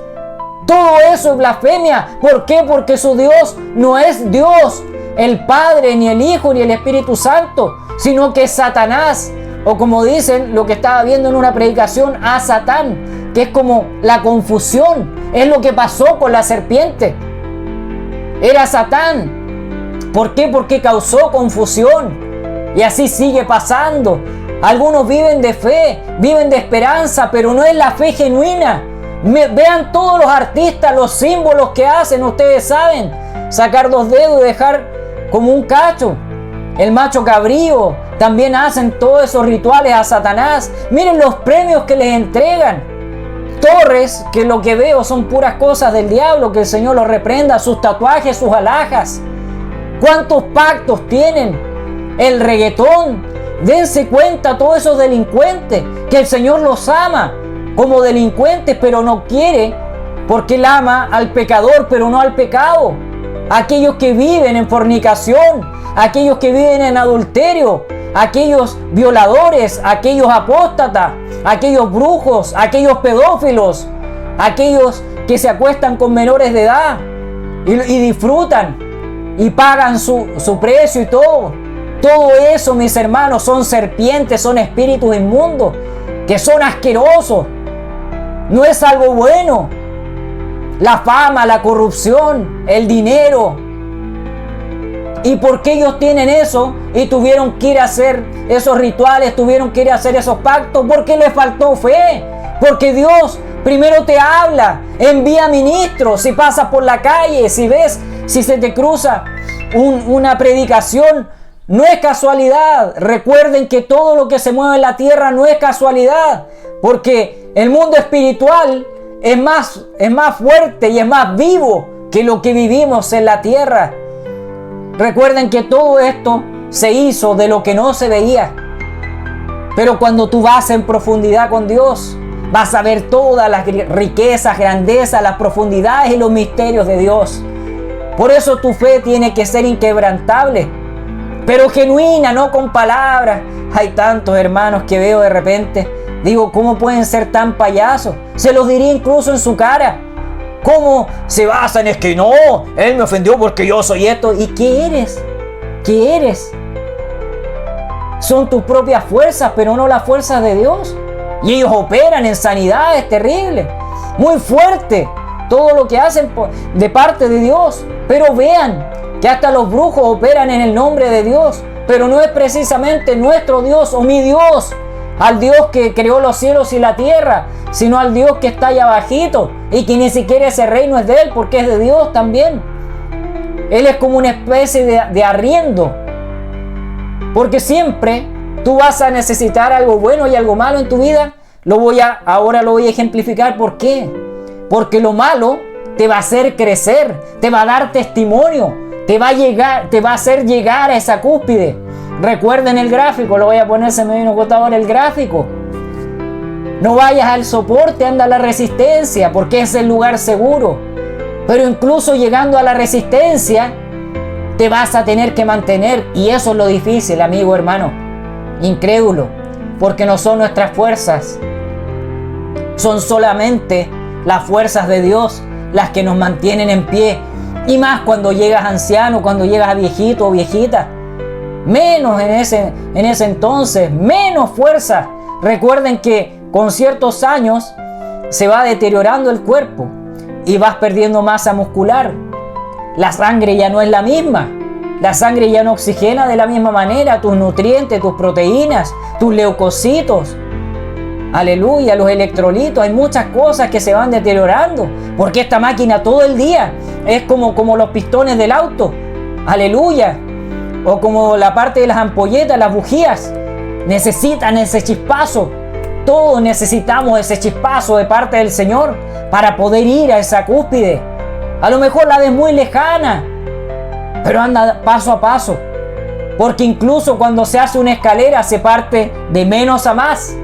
Todo eso es blasfemia. ¿Por qué? Porque su Dios no es Dios, el Padre, ni el Hijo, ni el Espíritu Santo, sino que es Satanás. O como dicen, lo que estaba viendo en una predicación, a Satán, que es como la confusión. Es lo que pasó con la serpiente. Era Satán. ¿Por qué? Porque causó confusión. Y así sigue pasando. Algunos viven de fe, viven de esperanza, pero no es la fe genuina. Vean todos los artistas, los símbolos que hacen, ustedes saben. Sacar 2 dedos y dejar como un cacho. El macho cabrío. También hacen todos esos rituales a Satanás. Miren los premios que les entregan. Torres, que lo que veo son puras cosas del diablo, que el Señor los reprenda. Sus tatuajes, sus alhajas. ¿Cuántos pactos tienen? El reggaetón. Dense cuenta todos esos delincuentes, que el Señor los ama como delincuentes, pero no quiere, porque Él ama al pecador, pero no al pecado. Aquellos que viven en fornicación, aquellos que viven en adulterio, aquellos violadores, aquellos apóstatas, aquellos brujos, aquellos pedófilos, aquellos que se acuestan con menores de edad y disfrutan y pagan su precio y todo. Todo eso, mis hermanos, son serpientes, son espíritus inmundos, que son asquerosos. No es algo bueno. La fama, la corrupción, el dinero. ¿Y por qué ellos tienen eso y tuvieron que ir a hacer esos rituales, tuvieron que ir a hacer esos pactos? Porque les faltó fe. Porque Dios primero te habla, envía ministros. Si pasas por la calle, si ves, si se te cruza una predicación, no es casualidad. Recuerden que todo lo que se mueve en la tierra no es casualidad, porque el mundo espiritual es más fuerte y es más vivo que lo que vivimos en la tierra. Recuerden que todo esto se hizo de lo que no se veía. Pero cuando tú vas en profundidad con Dios, vas a ver todas las riquezas, grandezas, las profundidades y los misterios de Dios. Por eso tu fe tiene que ser inquebrantable, pero genuina, no con palabras. Hay tantos hermanos que veo de repente, digo, ¿cómo pueden ser tan payasos? Se los diría incluso en su cara. ¿Cómo se basan? Es que no, él me ofendió porque yo soy esto. ¿Y qué eres? ¿Qué eres? Son tus propias fuerzas, pero no las fuerzas de Dios. Y ellos operan en sanidades terribles. Muy fuerte todo lo que hacen de parte de Dios. Pero vean que hasta los brujos operan en el nombre de Dios. Pero no es precisamente nuestro Dios o mi Dios, al Dios que creó los cielos y la tierra, sino al Dios que está allá abajito y que ni siquiera ese reino es de Él, porque es de Dios también. Él es como una especie de arriendo, porque siempre tú vas a necesitar algo bueno y algo malo en tu vida. Ahora lo voy a ejemplificar. ¿Por qué? Porque lo malo te va a hacer crecer, te va a dar testimonio, te va a hacer llegar a esa cúspide. Recuerden el gráfico, lo voy a poner, se me vino cortado ahora el gráfico. No vayas al soporte, anda a la resistencia, porque es el lugar seguro. Pero incluso llegando a la resistencia, te vas a tener que mantener. Y eso es lo difícil, amigo, hermano, incrédulo, porque no son nuestras fuerzas. Son solamente las fuerzas de Dios las que nos mantienen en pie. Y más cuando llegas anciano, cuando llegas a viejito o viejita. Menos en ese entonces, menos fuerza. Recuerden que con ciertos años se va deteriorando el cuerpo y vas perdiendo masa muscular. La sangre ya no es la misma. La sangre ya no oxigena de la misma manera tus nutrientes, tus proteínas, tus leucocitos. Aleluya, los electrolitos. Hay muchas cosas que se van deteriorando, porque esta máquina todo el día es como los pistones del auto. Aleluya. O como la parte de las ampolletas, las bujías. Necesitan ese chispazo. Todos necesitamos ese chispazo de parte del Señor para poder ir a esa cúspide. A lo mejor la ves muy lejana, pero anda paso a paso. Porque incluso cuando se hace una escalera se parte de menos a más.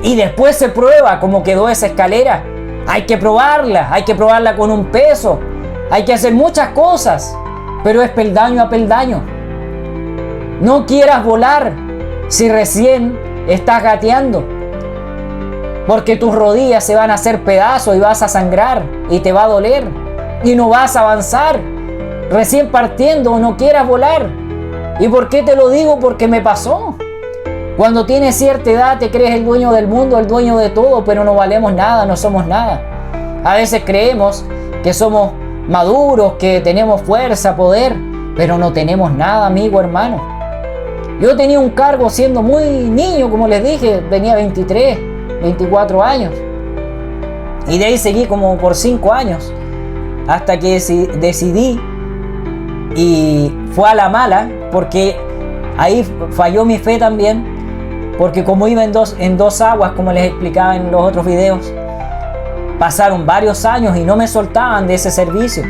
Y después se prueba cómo quedó esa escalera. Hay que probarla con un peso. Hay que hacer muchas cosas, pero es peldaño a peldaño. No quieras volar si recién estás gateando, porque tus rodillas se van a hacer pedazos y vas a sangrar y te va a doler y no vas a avanzar. Recién partiendo, no quieras volar. ¿Y por qué te lo digo? Porque me pasó. Cuando tienes cierta edad te crees el dueño del mundo, el dueño de todo, pero no valemos nada, no somos nada. A veces creemos que somos maduros, que tenemos fuerza, poder, pero no tenemos nada, amigo, hermano. Yo tenía un cargo siendo muy niño, como les dije, tenía 23, 24 años. Y de ahí seguí como por 5 años, hasta que decidí, y fue a la mala, porque ahí falló mi fe también, porque como iba en dos aguas, como les explicaba en los otros videos, pasaron varios años y no me soltaban de ese servicio.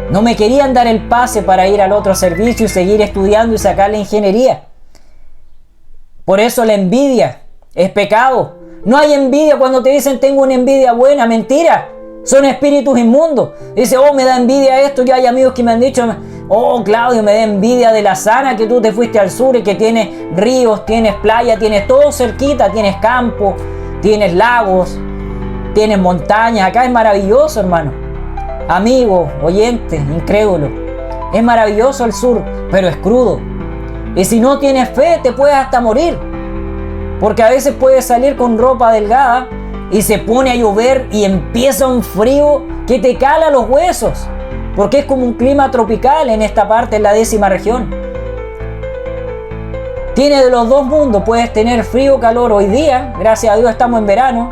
No me querían dar el pase para ir al otro servicio y seguir estudiando y sacar la ingeniería. Por eso la envidia es pecado. No hay envidia cuando te dicen tengo una envidia buena. Mentira. Son espíritus inmundos. Dice, me da envidia esto. Ya hay amigos que me han dicho, Claudio, me da envidia de la Sana, que tú te fuiste al sur y que tienes ríos, tienes playa, tienes todo cerquita, tienes campo, tienes lagos, tienes montañas. Acá es maravilloso, hermano. Amigo, oyente, incrédulo. Es maravilloso el sur, pero es crudo. Y si no tienes fe, te puedes hasta morir. Porque a veces puedes salir con ropa delgada y se pone a llover y empieza un frío que te cala los huesos. Porque es como un clima tropical en esta parte, en la 10ª región. Tiene de los dos mundos, puedes tener frío, calor. Hoy día, gracias a Dios, estamos en verano.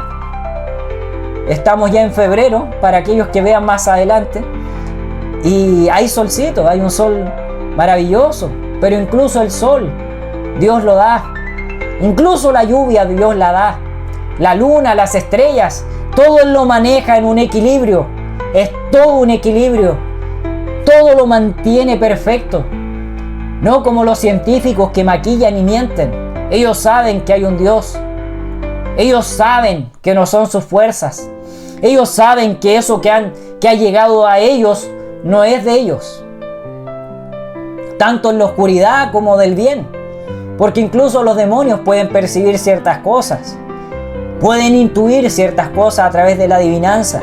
Estamos ya en febrero, para aquellos que vean más adelante. Y hay solcito, hay un sol maravilloso. Pero incluso el sol, Dios lo da. Incluso la lluvia, Dios la da. La luna, las estrellas, todo Él lo maneja en un equilibrio. Es todo un equilibrio. Todo lo mantiene perfecto. No como los científicos que maquillan y mienten. Ellos saben que hay un Dios. Ellos saben que no son sus fuerzas. Ellos saben que eso que ha llegado a ellos no es de ellos. Tanto en la oscuridad como del bien. Porque incluso los demonios pueden percibir ciertas cosas. Pueden intuir ciertas cosas a través de la adivinanza.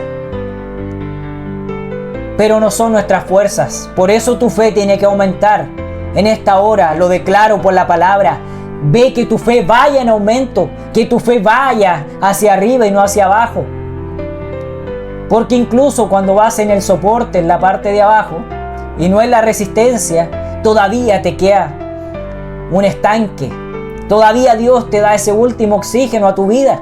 Pero no son nuestras fuerzas. Por eso tu fe tiene que aumentar. En esta hora lo declaro por la palabra. Ve que tu fe vaya en aumento, que tu fe vaya hacia arriba y no hacia abajo. Porque incluso cuando vas en el soporte, en la parte de abajo, y no en la resistencia, todavía te queda un estanque. Todavía Dios te da ese último oxígeno a tu vida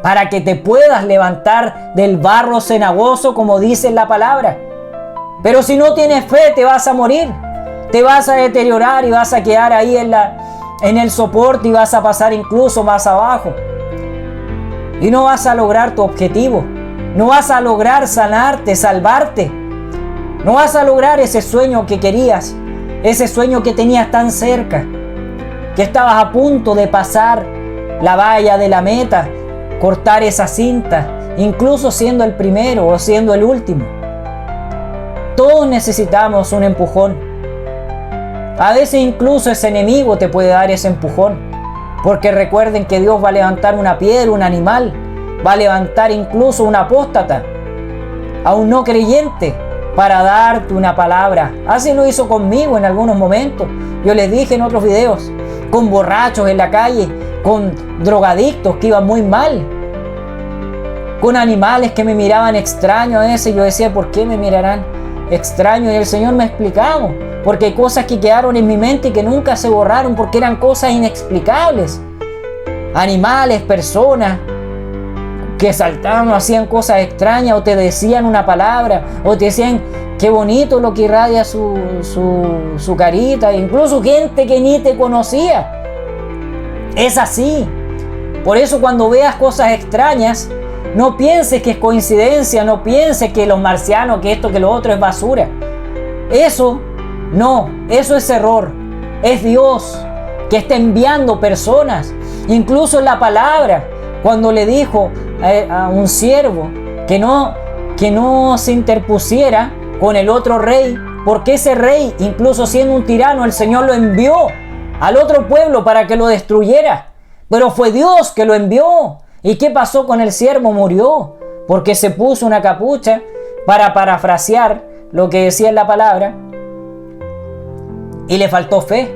para que te puedas levantar del barro cenagoso, como dice la palabra. Pero si no tienes fe, te vas a morir, te vas a deteriorar y vas a quedar ahí en el soporte y vas a pasar incluso más abajo. Y no vas a lograr tu objetivo, no vas a lograr sanarte, salvarte, no vas a lograr ese sueño que querías, ese sueño que tenías tan cerca, que estabas a punto de pasar la valla de la meta, cortar esa cinta, incluso siendo el primero o siendo el último. Todos necesitamos un empujón. A veces incluso ese enemigo te puede dar ese empujón, porque recuerden que Dios va a levantar una piedra, un animal, va a levantar incluso un apóstata, a un no creyente, para darte una palabra. Así lo hizo conmigo en algunos momentos. Yo les dije en otros videos, con borrachos en la calle, con drogadictos que iban muy mal, con animales que me miraban extraño a veces. Yo decía, ¿por qué me mirarán extraño? Y el Señor me ha explicado, porque hay cosas que quedaron en mi mente y que nunca se borraron, porque eran cosas inexplicables. Animales, personas que saltaban o hacían cosas extrañas, o te decían una palabra, o te decían qué bonito lo que irradia su carita, incluso gente que ni te conocía. Es así. Por eso cuando veas cosas extrañas, no pienses que es coincidencia, no pienses que los marcianos, que esto, que lo otro es basura. Eso no, eso es error. Es Dios que está enviando personas. Incluso en la palabra, cuando le dijo a un siervo que no se interpusiera con el otro rey, porque ese rey, incluso siendo un tirano, el Señor lo envió al otro pueblo para que lo destruyera. Pero fue Dios que lo envió. ¿Y qué pasó con el siervo? Murió, porque se puso una capucha, para parafrasear lo que decía en la palabra, y le faltó fe.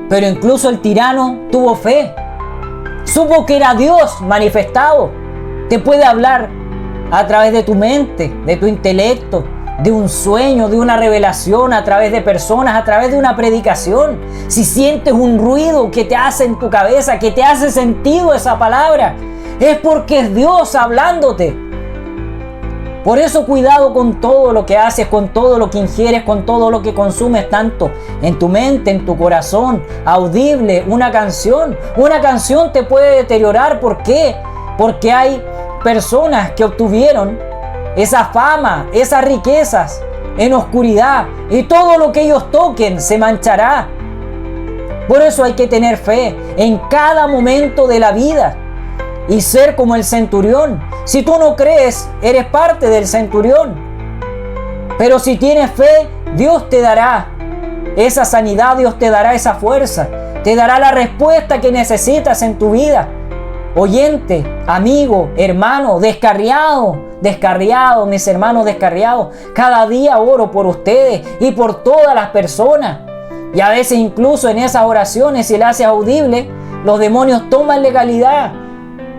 Pero incluso el tirano tuvo fe. Supo que era Dios manifestado. Te puede hablar a través de tu mente, de tu intelecto, de un sueño, de una revelación, a través de personas, a través de una predicación. Si sientes un ruido que te hace en tu cabeza, que te hace sentido esa palabra, es porque es Dios hablándote. Por eso cuidado con todo lo que haces, con todo lo que ingieres, con todo lo que consumes, tanto en tu mente, en tu corazón, audible, una canción. Una canción te puede deteriorar. ¿Por qué? Porque hay personas que obtuvieron esa fama, esas riquezas en oscuridad, y todo lo que ellos toquen se manchará. Por eso hay que tener fe en cada momento de la vida y ser como el centurión. Si tú no crees, eres parte del centurión. Pero si tienes fe, Dios te dará esa sanidad, Dios te dará esa fuerza, te dará la respuesta que necesitas en tu vida. Oyente, amigo, hermano, descarriado, mis hermanos descarriados, cada día oro por ustedes y por todas las personas. Y a veces incluso en esas oraciones, si las haces audible, los demonios toman legalidad.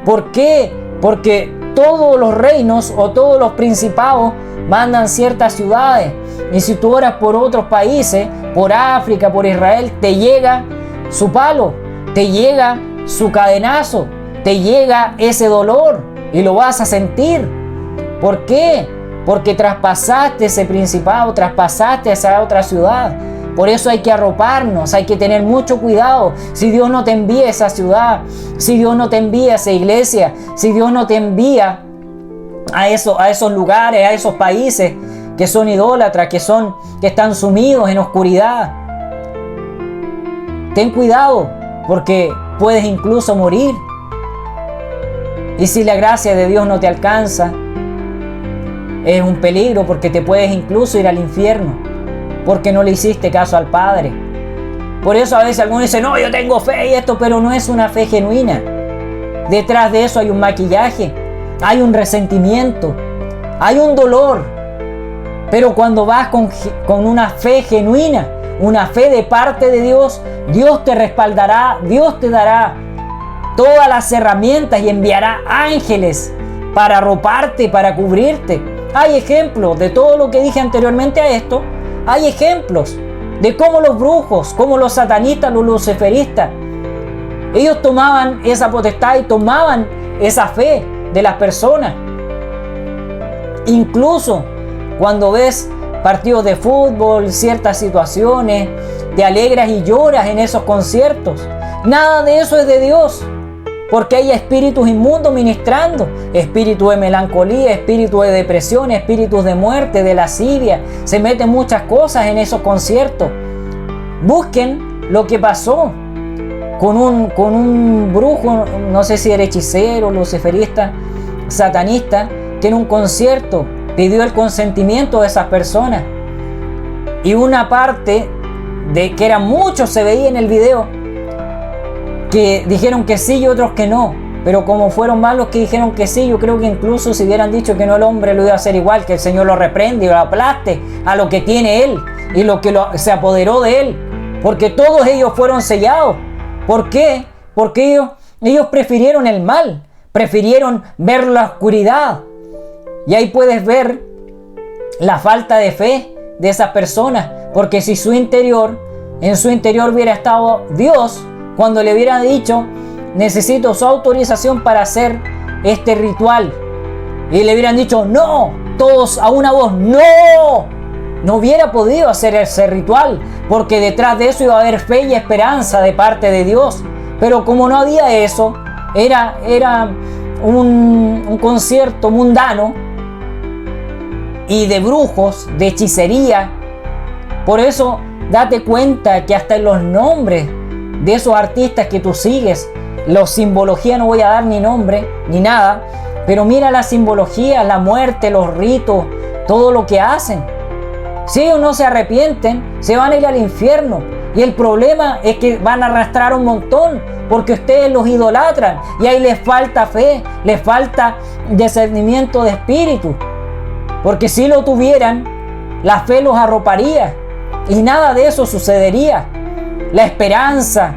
¿Por qué? Porque todos los reinos o todos los principados mandan ciertas ciudades. Y si tú oras por otros países, por África, por Israel, te llega su palo, te llega su cadenazo, te llega ese dolor y lo vas a sentir. ¿Por qué? Porque traspasaste ese principado, traspasaste esa otra ciudad. Por eso hay que arroparnos, hay que tener mucho cuidado. Si Dios no te envía a esa ciudad, si Dios no te envía a esa iglesia, si Dios no te envía a esos lugares, a esos países que son idólatras, que están sumidos en oscuridad. Ten cuidado, porque puedes incluso morir. Y si la gracia de Dios no te alcanza, es un peligro, porque te puedes incluso ir al infierno, porque no le hiciste caso al Padre. Por eso a veces algunos dicen, no, yo tengo fe y esto, pero no es una fe genuina. Detrás de eso hay un maquillaje, hay un resentimiento, hay un dolor. Pero cuando vas con una fe genuina, una fe de parte de Dios, Dios te respaldará, Dios te dará todas las herramientas y enviará ángeles para arroparte, para cubrirte. Hay ejemplos de todo lo que dije anteriormente a esto. Hay ejemplos de cómo los brujos, cómo los satanistas, los luciferistas, ellos tomaban esa potestad y tomaban esa fe de las personas. Incluso cuando ves partidos de fútbol, ciertas situaciones, te alegras y lloras en esos conciertos. Nada de eso es de Dios, porque hay espíritus inmundos ministrando, espíritu de melancolía, espíritu de depresión, espíritus de muerte, de lascivia. Se meten muchas cosas en esos conciertos. Busquen lo que pasó con un brujo, no sé si era hechicero, luciferista, satanista, que en un concierto pidió el consentimiento de esas personas. Y una parte de que eran muchos, se veía en el video, que dijeron que sí y otros que no. Pero como fueron más los que dijeron que sí, yo creo que incluso si hubieran dicho que no, el hombre lo iba a hacer igual, que el Señor lo reprende y lo aplaste a lo que tiene él y lo que se apoderó de él. Porque todos ellos fueron sellados. ¿Por qué? Porque ellos prefirieron el mal, prefirieron ver la oscuridad. Y ahí puedes ver la falta de fe de esas personas. Porque si en su interior hubiera estado Dios, cuando le hubiera dicho, necesito su autorización para hacer este ritual, y le hubieran dicho, no, todos a una voz, no hubiera podido hacer ese ritual, porque detrás de eso iba a haber fe y esperanza de parte de Dios. Pero como no había eso, era un concierto mundano y de brujos, de hechicería. Por eso date cuenta que hasta en los nombres de esos artistas que tú sigues, la simbología, no voy a dar ni nombre ni nada, pero mira la simbología, la muerte, los ritos, todo lo que hacen. Si ellos no se arrepienten, se van a ir al infierno. Y el problema es que van a arrastrar un montón, porque ustedes los idolatran y ahí les falta fe, les falta discernimiento de espíritu. Porque si lo tuvieran, la fe los arroparía y nada de eso sucedería. La esperanza,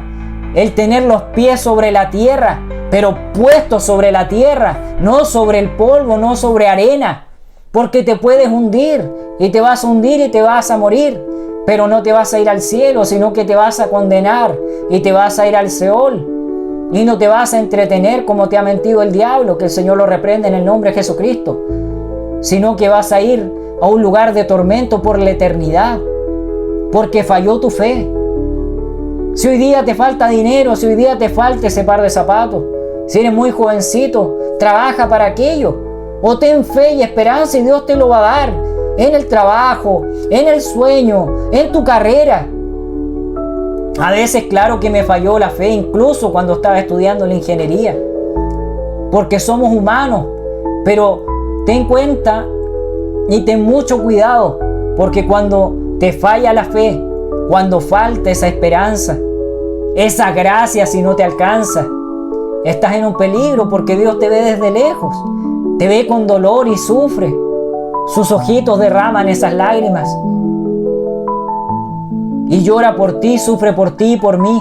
el tener los pies sobre la tierra, pero puestos sobre la tierra, no sobre el polvo, no sobre arena, porque te puedes hundir y te vas a hundir y te vas a morir, pero no te vas a ir al cielo, sino que te vas a condenar y te vas a ir al Seol y no te vas a entretener como te ha mentido el diablo, que el Señor lo reprende en el nombre de Jesucristo, sino que vas a ir a un lugar de tormento por la eternidad, porque falló tu fe. Si hoy día te falta dinero, si hoy día te falta ese par de zapatos, si eres muy jovencito, trabaja para aquello, o ten fe y esperanza y Dios te lo va a dar en el trabajo, en el sueño, en tu carrera. A veces, claro que me falló la fe, incluso cuando estaba estudiando la ingeniería, porque somos humanos, pero ten cuenta y ten mucho cuidado, porque cuando te falla la fe, cuando falta esa esperanza, esa gracia, si no te alcanza, estás en un peligro, porque Dios te ve desde lejos, te ve con dolor y sufre. Sus ojitos derraman esas lágrimas y llora por ti, sufre por ti y por mí.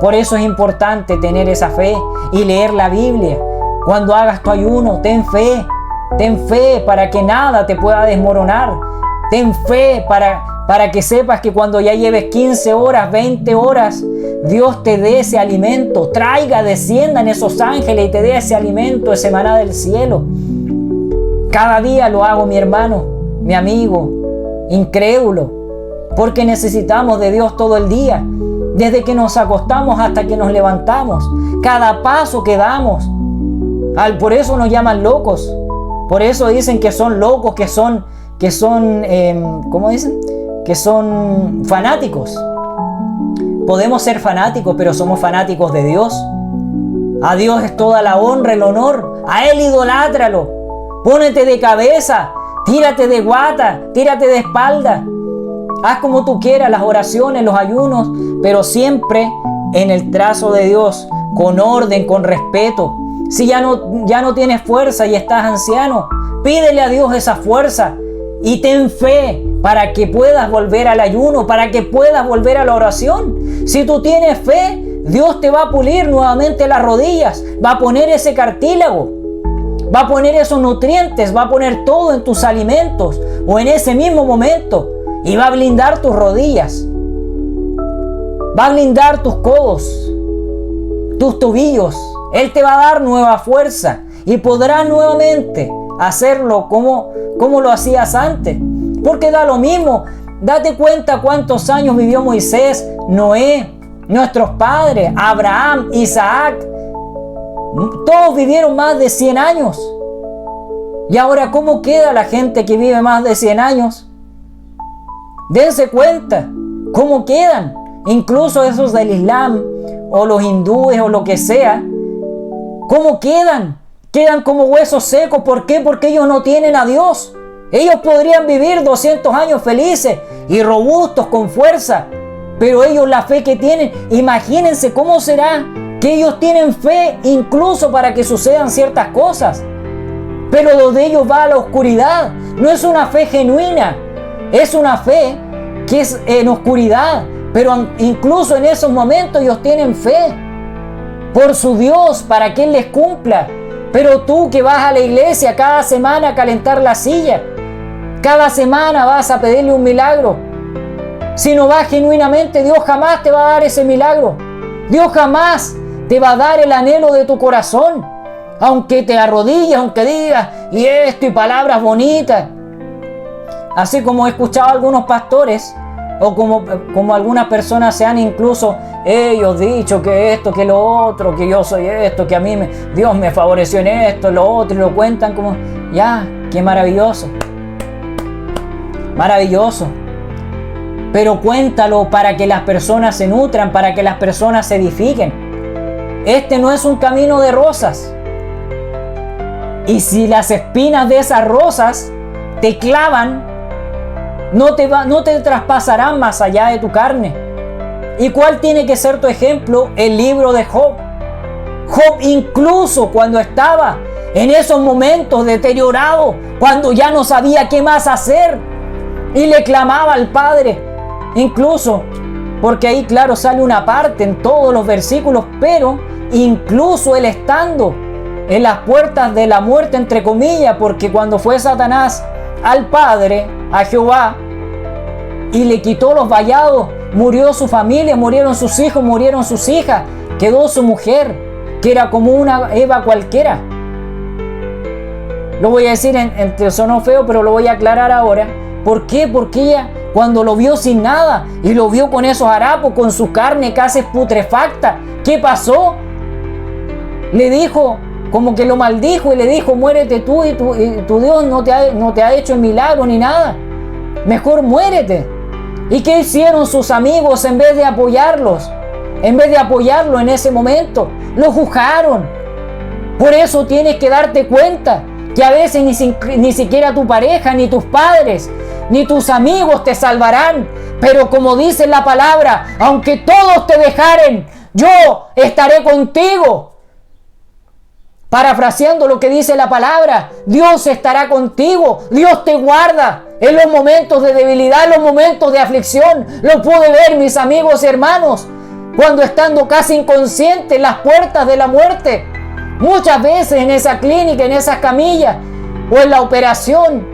Por eso es importante tener esa fe y leer la Biblia. Cuando hagas tu ayuno, ten fe para que nada te pueda desmoronar. Ten fe para que sepas que cuando ya lleves 15 horas, 20 horas, Dios te dé ese alimento, desciendan esos ángeles y te dé ese alimento, ese maná del cielo. Cada día lo hago, mi hermano, mi amigo, incrédulo, porque necesitamos de Dios todo el día, desde que nos acostamos hasta que nos levantamos, cada paso que damos. Por eso nos llaman locos, por eso dicen que son locos, que son ¿cómo dicen? Que son fanáticos. Podemos ser fanáticos, pero somos fanáticos de Dios. A Dios es toda la honra, el honor. A Él idolátral. Pónete de cabeza, tírate de guata, tírate de espalda. Haz como tú quieras, las oraciones, los ayunos, pero siempre en el trazo de Dios, con orden, con respeto. Si ya no tienes fuerza y estás anciano, pídele a Dios esa fuerza y ten fe para que puedas volver al ayuno, para que puedas volver a la oración. Si tú tienes fe, Dios te va a pulir nuevamente las rodillas, va a poner ese cartílago, va a poner esos nutrientes, va a poner todo en tus alimentos o en ese mismo momento y va a blindar tus rodillas, va a blindar tus codos, tus tobillos. Él te va a dar nueva fuerza y podrás nuevamente hacerlo como lo hacías antes, porque da lo mismo. Date cuenta cuántos años vivió Moisés, Noé, nuestros padres, Abraham, Isaac. Todos vivieron más de 100 años. Y ahora, ¿cómo queda la gente que vive más de 100 años? Dense cuenta cómo quedan. Incluso esos del Islam o los hindúes o lo que sea. ¿Cómo quedan? Quedan como huesos secos. ¿Por qué? Porque ellos no tienen a Dios. Ellos podrían vivir 200 años felices y robustos con fuerza. Pero ellos la fe que tienen, imagínense cómo será que ellos tienen fe incluso para que sucedan ciertas cosas. Pero lo de ellos va a la oscuridad. No es una fe genuina. Es una fe que es en oscuridad. Pero incluso en esos momentos ellos tienen fe por su Dios para que Él les cumpla. Pero tú que vas a la iglesia cada semana a calentar la silla, cada semana vas a pedirle un milagro. Si no vas genuinamente, Dios jamás te va a dar ese milagro. Dios jamás te va a dar el anhelo de tu corazón. Aunque te arrodilles, aunque digas y esto y palabras bonitas. Así como he escuchado a algunos pastores o como algunas personas se han incluso ellos dicho que esto, que lo otro, que yo soy esto, que a mí Dios me favoreció en esto, lo otro, y lo cuentan como, ya, qué maravilloso. Maravilloso. Pero cuéntalo para que las personas se nutran, para que las personas se edifiquen. Este no es un camino de rosas. Y si las espinas de esas rosas te clavan, no te traspasarán más allá de tu carne. ¿Y cuál tiene que ser tu ejemplo? El libro de Job. Job, incluso cuando estaba en esos momentos deteriorado, cuando ya no sabía qué más hacer, y le clamaba al Padre, incluso, porque ahí claro sale una parte en todos los versículos, pero incluso él estando en las puertas de la muerte, entre comillas, porque cuando fue Satanás al Padre, a Jehová, y le quitó los vallados, murió su familia, murieron sus hijos, murieron sus hijas, quedó su mujer, que era como una Eva cualquiera. Lo voy a decir entre sonó feo, pero lo voy a aclarar ahora. ¿Por qué? Porque ella, cuando lo vio sin nada y lo vio con esos harapos, con su carne casi putrefacta, ¿qué pasó? Le dijo, como que lo maldijo y le dijo, muérete tú y tu Dios no te ha hecho el milagro ni nada. Mejor muérete. ¿Y qué hicieron sus amigos en vez de apoyarlos? En vez de apoyarlo en ese momento, lo juzgaron. Por eso tienes que darte cuenta que a veces ni siquiera tu pareja, ni tus padres, ni tus amigos te salvarán. Pero como dice la palabra, aunque todos te dejaren, yo estaré contigo. Parafraseando lo que dice la palabra, Dios estará contigo, Dios te guarda en los momentos de debilidad, en los momentos de aflicción. Lo pude ver, mis amigos y hermanos, cuando estando casi inconsciente en las puertas de la muerte, muchas veces en esa clínica, en esas camillas o en la operación,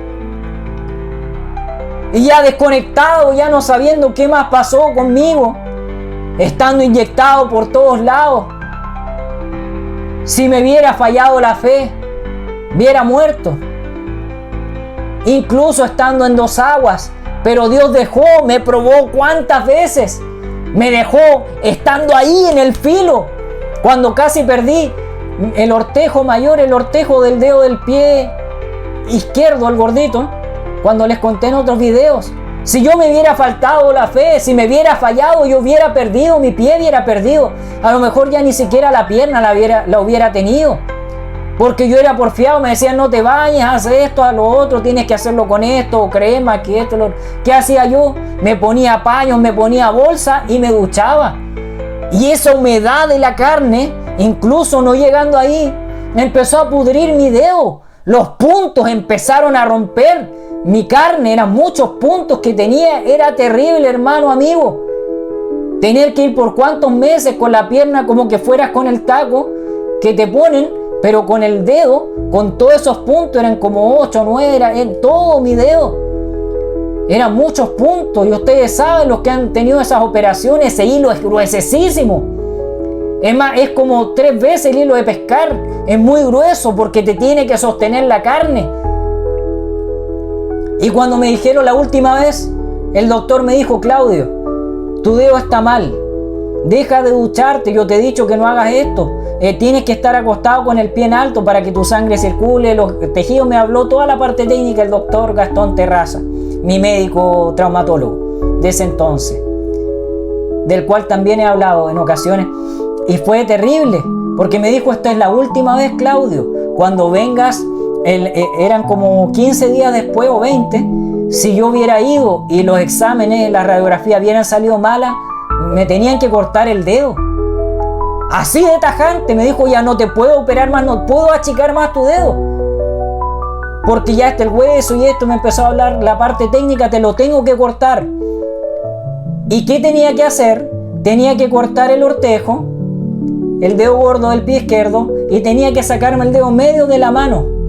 y ya desconectado, ya no sabiendo qué más pasó conmigo, estando inyectado por todos lados. Si me hubiera fallado la fe, hubiera muerto. Incluso estando en 2 aguas. Pero Dios me probó cuántas veces. Me dejó estando ahí en el filo. Cuando casi perdí el ortejo mayor, el ortejo del dedo del pie izquierdo, el gordito. Cuando les conté en otros videos. Si yo me hubiera faltado la fe, si me hubiera fallado, yo hubiera perdido, mi pie hubiera perdido. A lo mejor ya ni siquiera la pierna la hubiera tenido. Porque yo era porfiado, me decían no te bañes, haz esto, haz lo otro, tienes que hacerlo con esto, o crema, que esto, lo... ¿Qué hacía yo? Me ponía paños, me ponía bolsa y me duchaba. Y esa humedad de la carne, incluso no llegando ahí, empezó a pudrir mi dedo. Los puntos empezaron a romper. Mi carne, eran muchos puntos que tenía, era terrible, hermano, amigo. Tener que ir por cuántos meses con la pierna como que fueras con el taco que te ponen, pero con el dedo, con todos esos puntos, eran como 8 o 9, era en todo mi dedo. Eran muchos puntos, y ustedes saben, los que han tenido esas operaciones, ese hilo es gruesísimo. Es más, es como 3 veces el hilo de pescar, es muy grueso porque te tiene que sostener la carne. Y cuando me dijeron la última vez, el doctor me dijo: Claudio, tu dedo está mal, deja de ducharte, yo te he dicho que no hagas esto, tienes que estar acostado con el pie en alto para que tu sangre circule, los tejidos. Me habló toda la parte técnica el doctor Gastón Terraza, mi médico traumatólogo de ese entonces, del cual también he hablado en ocasiones, y fue terrible, porque me dijo: esta es la última vez, Claudio, cuando vengas, eran como 15 días después o 20, si yo hubiera ido y los exámenes, la radiografía hubieran salido malas, me tenían que cortar el dedo. Así de tajante, me dijo: ya no te puedo operar más, no puedo achicar más tu dedo, porque ya está el hueso y esto. Me empezó a hablar la parte técnica, te lo tengo que cortar. ¿Y qué tenía que hacer? Tenía que cortar el ortejo, el dedo gordo del pie izquierdo, y tenía que sacarme el dedo medio de la mano.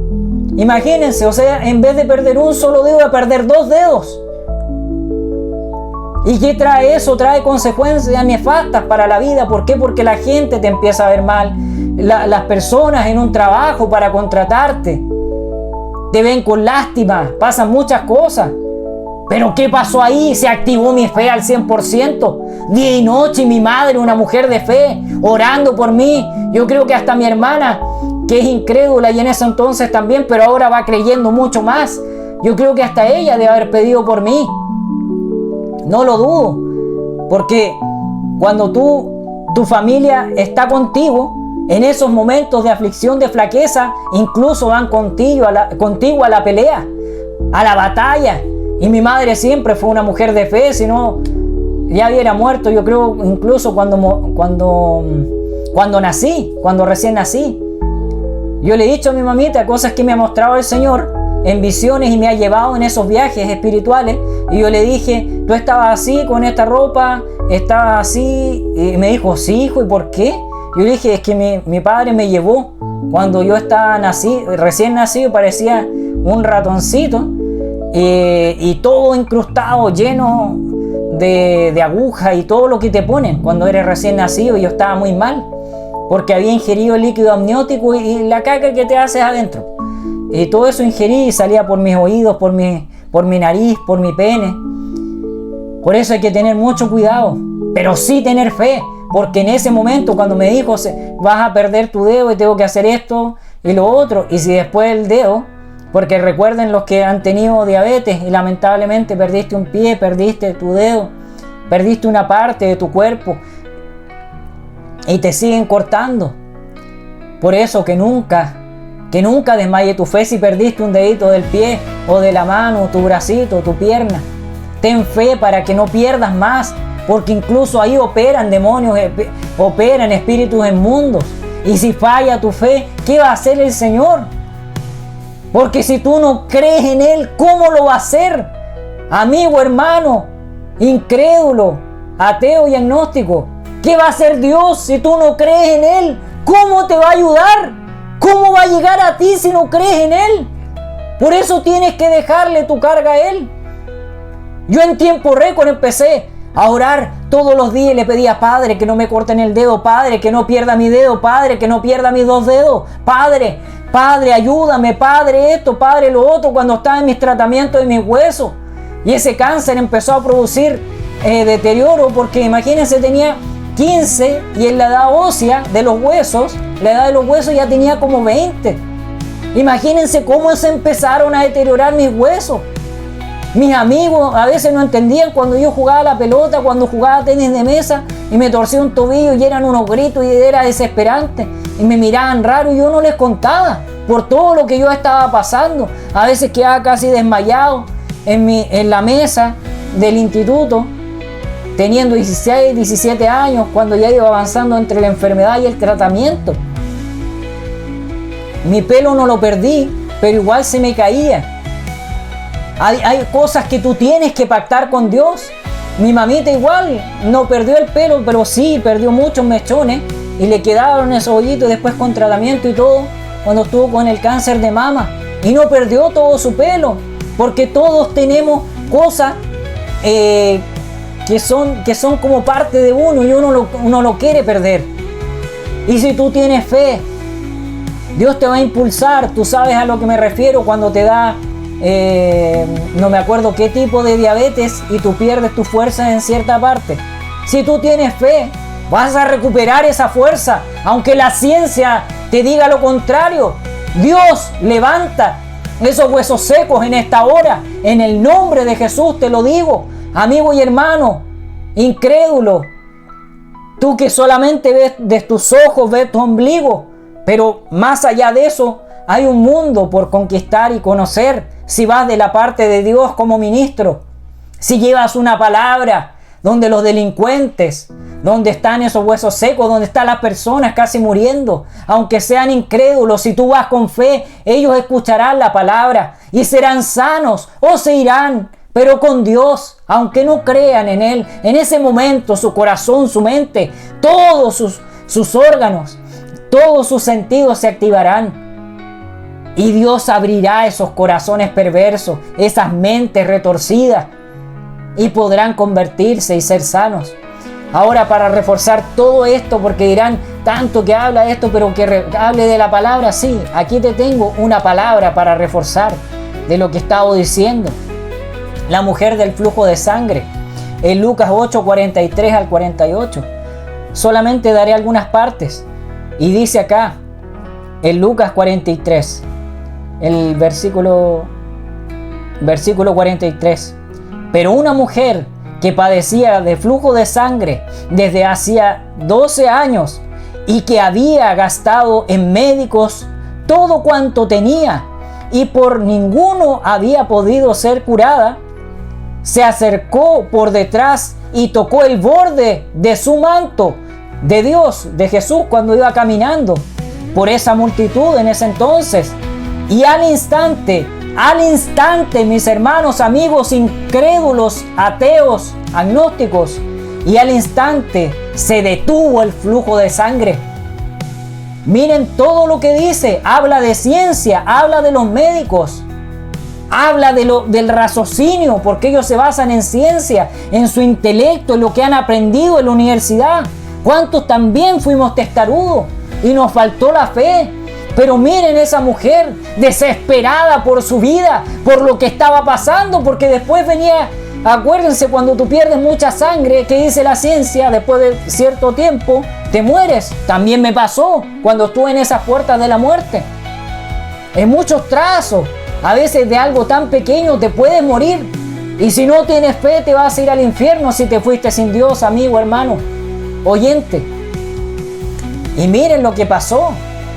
Imagínense, o sea, en vez de perder un solo dedo, a perder 2 dedos. ¿Y qué trae eso? Trae consecuencias nefastas para la vida. ¿Por qué? Porque la gente te empieza a ver mal. Las personas en un trabajo para contratarte te ven con lástima. Pasan muchas cosas. ¿Pero qué pasó ahí? Se activó mi fe al 100%. Día y noche, mi madre, una mujer de fe, orando por mí. Yo creo que hasta mi hermana, que es incrédula y en ese entonces también, pero ahora va creyendo mucho más. Yo creo que hasta ella debe haber pedido por mí. No lo dudo, porque cuando tu familia está contigo, en esos momentos de aflicción, de flaqueza, incluso van contigo a la pelea, a la batalla. Y mi madre siempre fue una mujer de fe, si no, ya hubiera muerto, yo creo, incluso cuando recién nací. Yo le he dicho a mi mamita cosas que me ha mostrado el Señor en visiones y me ha llevado en esos viajes espirituales, y yo le dije: tú estabas así con esta ropa, estabas así, y me dijo: sí, hijo, ¿y por qué? Yo le dije: es que mi padre me llevó cuando yo estaba recién nacido, parecía un ratoncito, y todo incrustado, lleno de agujas y todo lo que te ponen cuando eres recién nacido, y yo estaba muy mal porque había ingerido el líquido amniótico y la caca que te haces adentro. Y todo eso ingerí y salía por mis oídos, por mi nariz, por mi pene. Por eso hay que tener mucho cuidado, pero sí tener fe, porque en ese momento cuando me dijo: vas a perder tu dedo y tengo que hacer esto y lo otro, y si después el dedo, porque recuerden los que han tenido diabetes y lamentablemente perdiste un pie, perdiste tu dedo, perdiste una parte de tu cuerpo y te siguen cortando. Por eso que nunca desmaye tu fe si perdiste un dedito del pie o de la mano, tu bracito, tu pierna. Ten fe para que no pierdas más, porque incluso ahí operan demonios, operan espíritus inmundos. Y si falla tu fe, ¿qué va a hacer el Señor? Porque si tú no crees en Él, ¿cómo lo va a hacer? Amigo, hermano, incrédulo, ateo y agnóstico, ¿qué va a hacer Dios si tú no crees en Él? ¿Cómo te va a ayudar? ¿Cómo va a llegar a ti si no crees en Él? Por eso tienes que dejarle tu carga a Él. Yo en tiempo récord empecé a orar todos los días y le pedía: Padre, que no me corten el dedo, Padre, que no pierda mi dedo, Padre, que no pierda mis 2 dedos, Padre, ayúdame, Padre, esto, Padre, lo otro, cuando estaba en mis tratamientos de mis huesos. Y ese cáncer empezó a producir deterioro, porque imagínense, tenía 15 y en la edad ósea de los huesos, la edad de los huesos ya tenía como 20. Imagínense cómo se empezaron a deteriorar mis huesos. Mis amigos a veces no entendían cuando yo jugaba la pelota, cuando jugaba tenis de mesa y me torcía un tobillo y eran unos gritos y era desesperante. Y me miraban raro y yo no les contaba por todo lo que yo estaba pasando. A veces quedaba casi desmayado en la mesa del instituto, teniendo 16, 17 años, cuando ya iba avanzando entre la enfermedad y el tratamiento. Mi pelo no lo perdí, pero igual se me caía. Hay cosas que tú tienes que pactar con Dios. Mi mamita igual, no perdió el pelo, pero sí perdió muchos mechones y le quedaron esos hoyitos después con tratamiento y todo, cuando estuvo con el cáncer de mama. Y no perdió todo su pelo, porque todos tenemos cosas que son como parte de uno y uno lo quiere perder. Y si tú tienes fe, Dios te va a impulsar. Tú sabes a lo que me refiero cuando te da, no me acuerdo qué tipo de diabetes y tú pierdes tu fuerza en cierta parte. Si tú tienes fe, vas a recuperar esa fuerza, aunque la ciencia te diga lo contrario. Dios levanta esos huesos secos en esta hora. En el nombre de Jesús te lo digo, amigo y hermano, incrédulo. Tú que solamente ves de tus ojos, ves tu ombligo, pero más allá de eso hay un mundo por conquistar y conocer. Si vas de la parte de Dios como ministro, si llevas una palabra donde los delincuentes, donde están esos huesos secos, donde están las personas casi muriendo, aunque sean incrédulos, si tú vas con fe, ellos escucharán la palabra y serán sanos o se irán, pero con Dios, aunque no crean en Él, en ese momento su corazón, su mente, todos sus órganos, todos sus sentidos se activarán. Y Dios abrirá esos corazones perversos, esas mentes retorcidas, y podrán convertirse y ser sanos. Ahora, para reforzar todo esto, porque dirán tanto que habla de esto, pero que hable de la palabra, sí, aquí te tengo una palabra para reforzar de lo que he estado diciendo. La mujer del flujo de sangre, en Lucas 8, 43 al 48. Solamente daré algunas partes. Y dice acá, en Lucas 43, el versículo 43. Pero una mujer que padecía de flujo de sangre desde hacía 12 años y que había gastado en médicos todo cuanto tenía y por ninguno había podido ser curada, se acercó por detrás y tocó el borde de su manto de Dios, de Jesús, cuando iba caminando por esa multitud en ese entonces. Y al instante, mis hermanos, amigos incrédulos, ateos, agnósticos, y al instante se detuvo el flujo de sangre. Miren todo lo que dice, habla de ciencia, habla de los médicos, habla del raciocinio, porque ellos se basan en ciencia, en su intelecto, en lo que han aprendido en la universidad. ¿Cuántos también fuimos testarudos y nos faltó la fe? Pero miren esa mujer desesperada por su vida, por lo que estaba pasando, porque después venía, acuérdense, cuando tú pierdes mucha sangre, que dice la ciencia, después de cierto tiempo te mueres. También me pasó cuando estuve en esas puertas de la muerte. En muchos trazos, a veces de algo tan pequeño te puedes morir. Y si no tienes fe te vas a ir al infierno si te fuiste sin Dios, amigo, hermano, oyente. Y miren lo que pasó.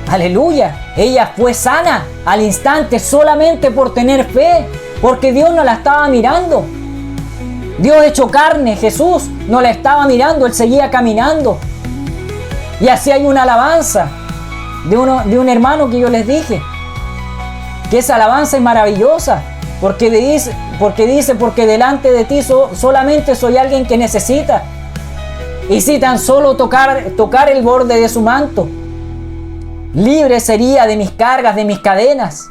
Aleluya, ella fue sana al instante solamente por tener fe, porque Dios no la estaba mirando. Dios hecho carne, Jesús, no la estaba mirando, Él seguía caminando. Y así hay una alabanza de un hermano que yo les dije, que esa alabanza es maravillosa, porque dice, porque delante de ti solamente soy alguien que necesita. Y si tan solo tocar el borde de su manto, libre sería de mis cargas, de mis cadenas.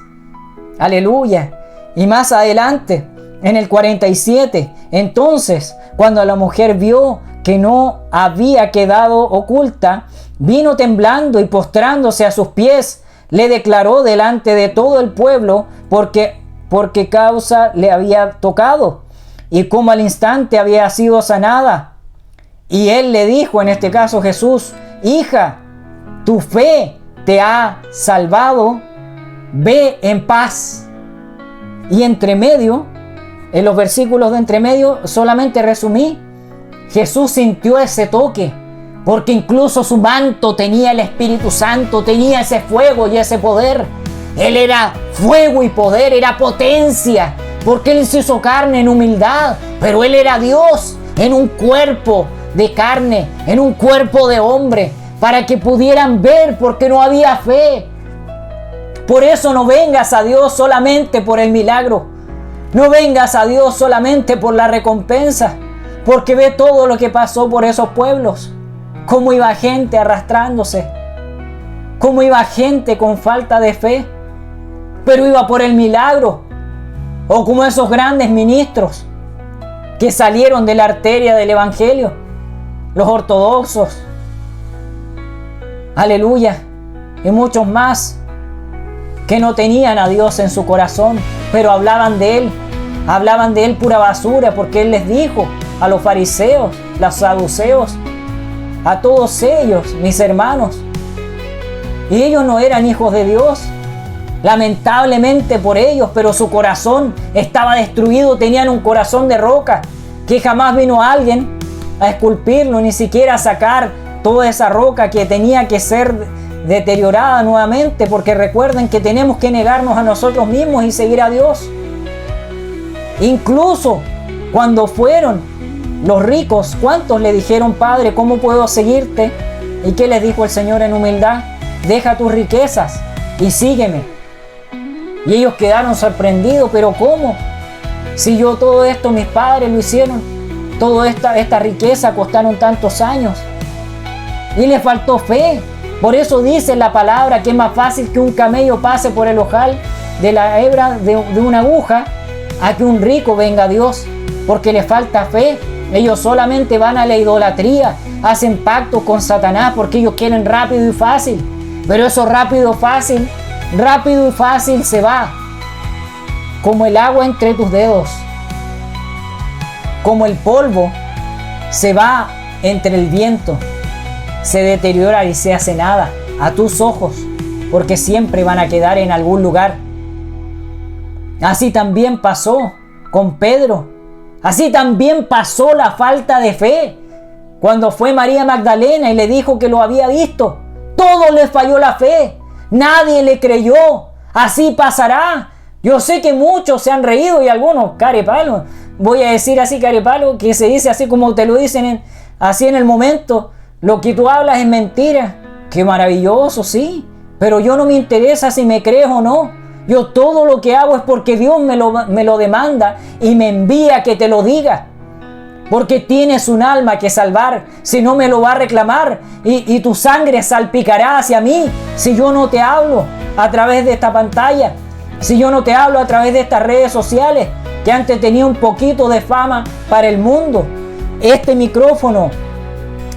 Aleluya. Y más adelante, en el 47, entonces, cuando la mujer vio que no había quedado oculta, vino temblando y postrándose a sus pies, le declaró delante de todo el pueblo porque causa le había tocado y cómo al instante había sido sanada. Y él le dijo, en este caso Jesús: hija, tu fe te ha salvado, ve en paz. Y entre medio, en los versículos de entre medio, solamente resumí, Jesús sintió ese toque, porque incluso su manto tenía el Espíritu Santo, tenía ese fuego y ese poder. Él era fuego y poder, era potencia, porque Él se hizo carne en humildad, pero Él era Dios en un cuerpo de carne, en un cuerpo de hombre, para que pudieran ver, porque no había fe. Por eso no vengas a Dios solamente por el milagro. No vengas a Dios solamente por la recompensa, porque ve todo lo que pasó por esos pueblos. Cómo iba gente arrastrándose, cómo iba gente con falta de fe, pero iba por el milagro. O como esos grandes ministros que salieron de la arteria del evangelio, los ortodoxos, aleluya, y muchos más que no tenían a Dios en su corazón, pero hablaban de Él pura basura, porque Él les dijo a los fariseos, los saduceos, a todos ellos, mis hermanos, y ellos no eran hijos de Dios, lamentablemente por ellos, pero su corazón estaba destruido, tenían un corazón de roca, que jamás vino alguien a esculpirlo, ni siquiera a sacar toda esa roca que tenía que ser deteriorada nuevamente, porque recuerden que tenemos que negarnos a nosotros mismos y seguir a Dios. Incluso cuando fueron los ricos, ¿cuántos le dijeron: Padre, ¿cómo puedo seguirte? ¿Y qué les dijo el Señor en humildad? Deja tus riquezas y sígueme. Y ellos quedaron sorprendidos, pero ¿cómo? Si yo todo esto, mis padres lo hicieron, toda esta riqueza costaron tantos años. Y les faltó fe. Por eso dice la palabra que es más fácil que un camello pase por el ojal de la hebra de una aguja a que un rico venga a Dios, porque le falta fe. Ellos solamente van a la idolatría, hacen pactos con Satanás porque ellos quieren rápido y fácil. Pero eso rápido y fácil se va como el agua entre tus dedos, como el polvo se va entre el viento, se deteriora y se hace nada a tus ojos, porque siempre van a quedar en algún lugar. Así también pasó con Pedro, así también pasó la falta de fe cuando fue María Magdalena y le dijo que lo había visto. Todos les falló la fe, nadie le creyó. Así pasará. Yo sé que muchos se han reído y algunos carepalo, voy a decir así carepalo, que se dice así como te lo dicen así en el momento. Lo que tú hablas es mentira. Qué maravilloso, sí, pero yo no me interesa si me crees o no. Yo todo lo que hago es porque Dios me lo demanda y me envía que te lo diga. Porque tienes un alma que salvar, si no me lo va a reclamar y tu sangre salpicará hacia mí si yo no te hablo a través de esta pantalla, si yo no te hablo a través de estas redes sociales que antes tenía un poquito de fama para el mundo. Este micrófono,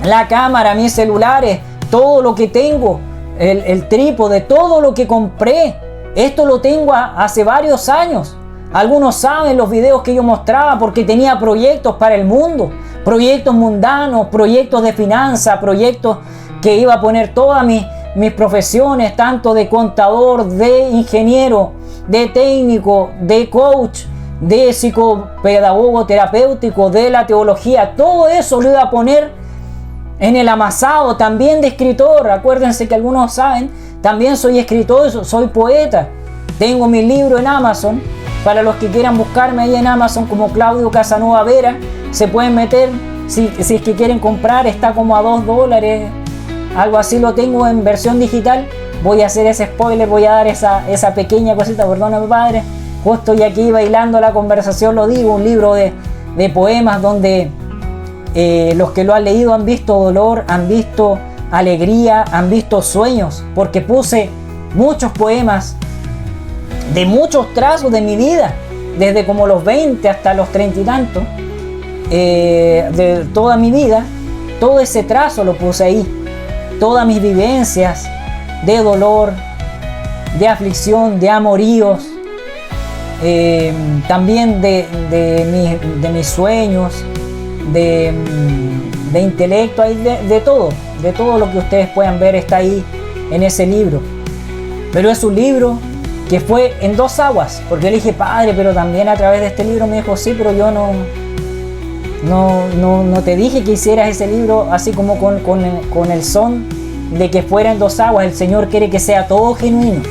la cámara, mis celulares, todo lo que tengo, el trípode, todo lo que compré, esto lo tengo hace varios años. Algunos saben los videos que yo mostraba porque tenía proyectos para el mundo, proyectos mundanos, proyectos de finanzas, proyectos que iba a poner todas mis profesiones, tanto de contador, de ingeniero, de técnico, de coach, de psicopedagogo terapéutico, de la teología. Todo eso lo iba a poner en el amasado, también de escritor. Acuérdense que algunos saben, también soy escritor, soy poeta. Tengo mi libro en Amazon. Para los que quieran buscarme ahí en Amazon como Claudio Casanova Vera, se pueden meter, si es que quieren comprar, está como a $2, algo así. Lo tengo en versión digital. Voy a hacer ese spoiler, voy a dar esa pequeña cosita, perdóname padre, justo y aquí bailando la conversación lo digo, un libro de poemas donde los que lo han leído han visto dolor, han visto alegría, han visto sueños, porque puse muchos poemas de muchos trazos de mi vida, desde como los 20 hasta los 30 y tantos, de toda mi vida. Todo ese trazo lo puse ahí, todas mis vivencias de dolor, de aflicción, de amoríos, también de mis sueños, de intelecto, de todo lo que ustedes puedan ver está ahí en ese libro. Pero es un libro que fue en dos aguas, porque yo le dije: Padre, pero también a través de este libro. Me dijo: sí, pero yo no te dije que hicieras ese libro así como con el son de que fuera en dos aguas. El Señor quiere que sea todo genuino.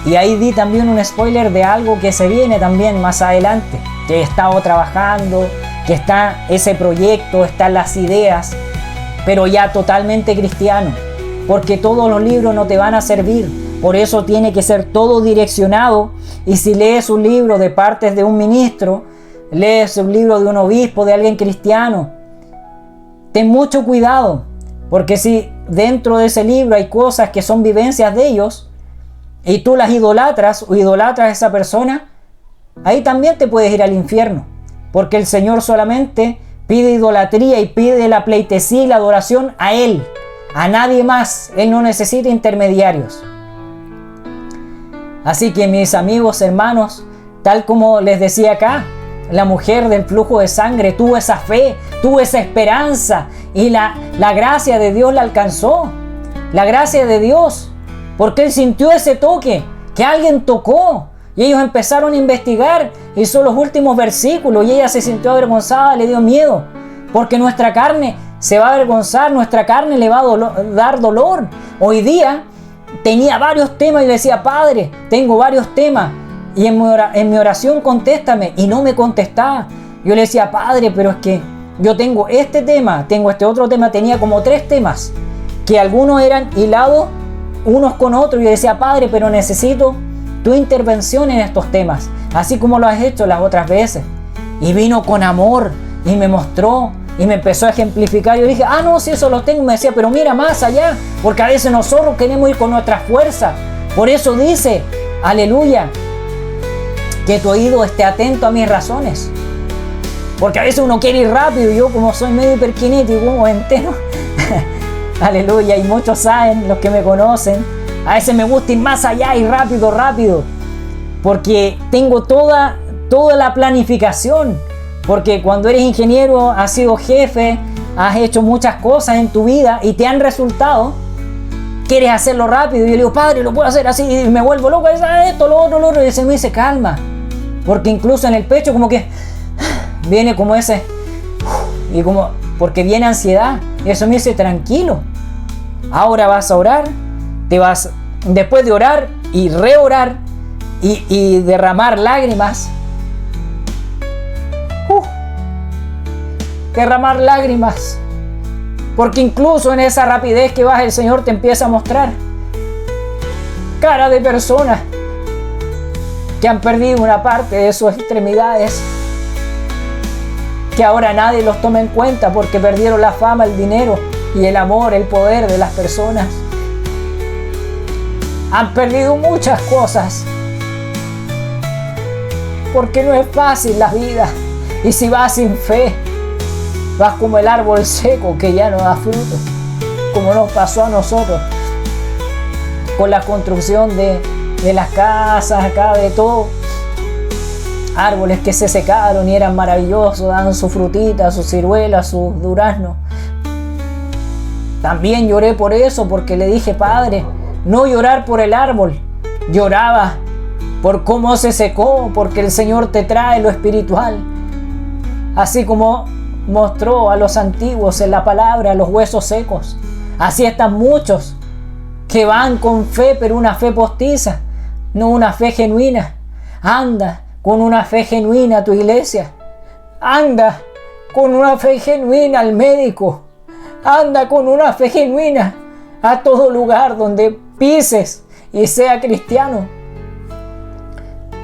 Y ahí di también un spoiler de algo que se viene también más adelante, que he estado trabajando, que está ese proyecto, están las ideas, pero ya totalmente cristiano, porque todos los libros no te van a servir. Por eso tiene que ser todo direccionado Y si lees un libro de partes de un ministro, lees un libro de un obispo, de alguien cristiano, ten mucho cuidado, porque si dentro de ese libro hay cosas que son vivencias de ellos y tú las idolatras o idolatras a esa persona, ahí también te puedes ir al infierno, porque el Señor solamente pide idolatría y pide la pleitesía y la adoración a Él, a nadie más. Él no necesita intermediarios. Así que mis amigos, hermanos, tal como les decía acá, la mujer del flujo de sangre tuvo esa fe, tuvo esa esperanza y la gracia de Dios la alcanzó. La gracia de Dios, porque él sintió ese toque, que alguien tocó. Y ellos empezaron a investigar y son los últimos versículos y ella se sintió avergonzada, le dio miedo, porque nuestra carne se va a avergonzar, nuestra carne le va a dar dolor. Hoy día tenía varios temas y le decía, Padre, tengo varios temas y en mi oración contéstame, y no me contestaba. Yo le decía, Padre, pero es que yo tengo este tema, tengo este otro tema, tenía como 3 temas, que algunos eran hilados unos con otros. Y yo decía, Padre, pero necesito tu intervención en estos temas, así como lo has hecho las otras veces. Y vino con amor y me mostró y me empezó a ejemplificar. Yo dije, no, si eso lo tengo. Me decía, pero mira más allá, porque a veces nosotros queremos ir con nuestra fuerza. Por eso dice, aleluya, que tu oído esté atento a mis razones, porque a veces uno quiere ir rápido. Yo, como soy medio hiperkinético, como entero, aleluya, y muchos saben, los que me conocen, a veces me gusta ir más allá y rápido, porque tengo toda la planificación. Porque cuando eres ingeniero, has sido jefe, has hecho muchas cosas en tu vida y te han resultado, quieres hacerlo rápido. Y yo le digo, Padre, lo puedo hacer así, y me vuelvo loco, esto, lo otro, y se me dice, calma, porque incluso en el pecho como que viene como ese, y como, porque viene ansiedad, y eso me dice, tranquilo, ahora vas a orar, después de orar y reorar y derramar lágrimas, derramar lágrimas, porque incluso en esa rapidez que vas, el Señor te empieza a mostrar cara de personas que han perdido una parte de sus extremidades, que ahora nadie los toma en cuenta porque perdieron la fama, el dinero y el amor, el poder de las personas. Han perdido muchas cosas, porque no es fácil la vida. Y si vas sin fe, vas como el árbol seco que ya no da fruto, como nos pasó a nosotros con la construcción de las casas acá, de todo. Árboles que se secaron y eran maravillosos, daban su frutita, sus ciruelas, sus duraznos. También lloré por eso, porque le dije, Padre, no llorar por el árbol, lloraba por cómo se secó, porque el Señor te trae lo espiritual. Así como mostró a los antiguos en la palabra los huesos secos, así están muchos que van con fe, pero una fe postiza, no una fe genuina. Anda con una fe genuina a tu iglesia, anda con una fe genuina al médico, anda con una fe genuina a todo lugar donde pises y sea cristiano.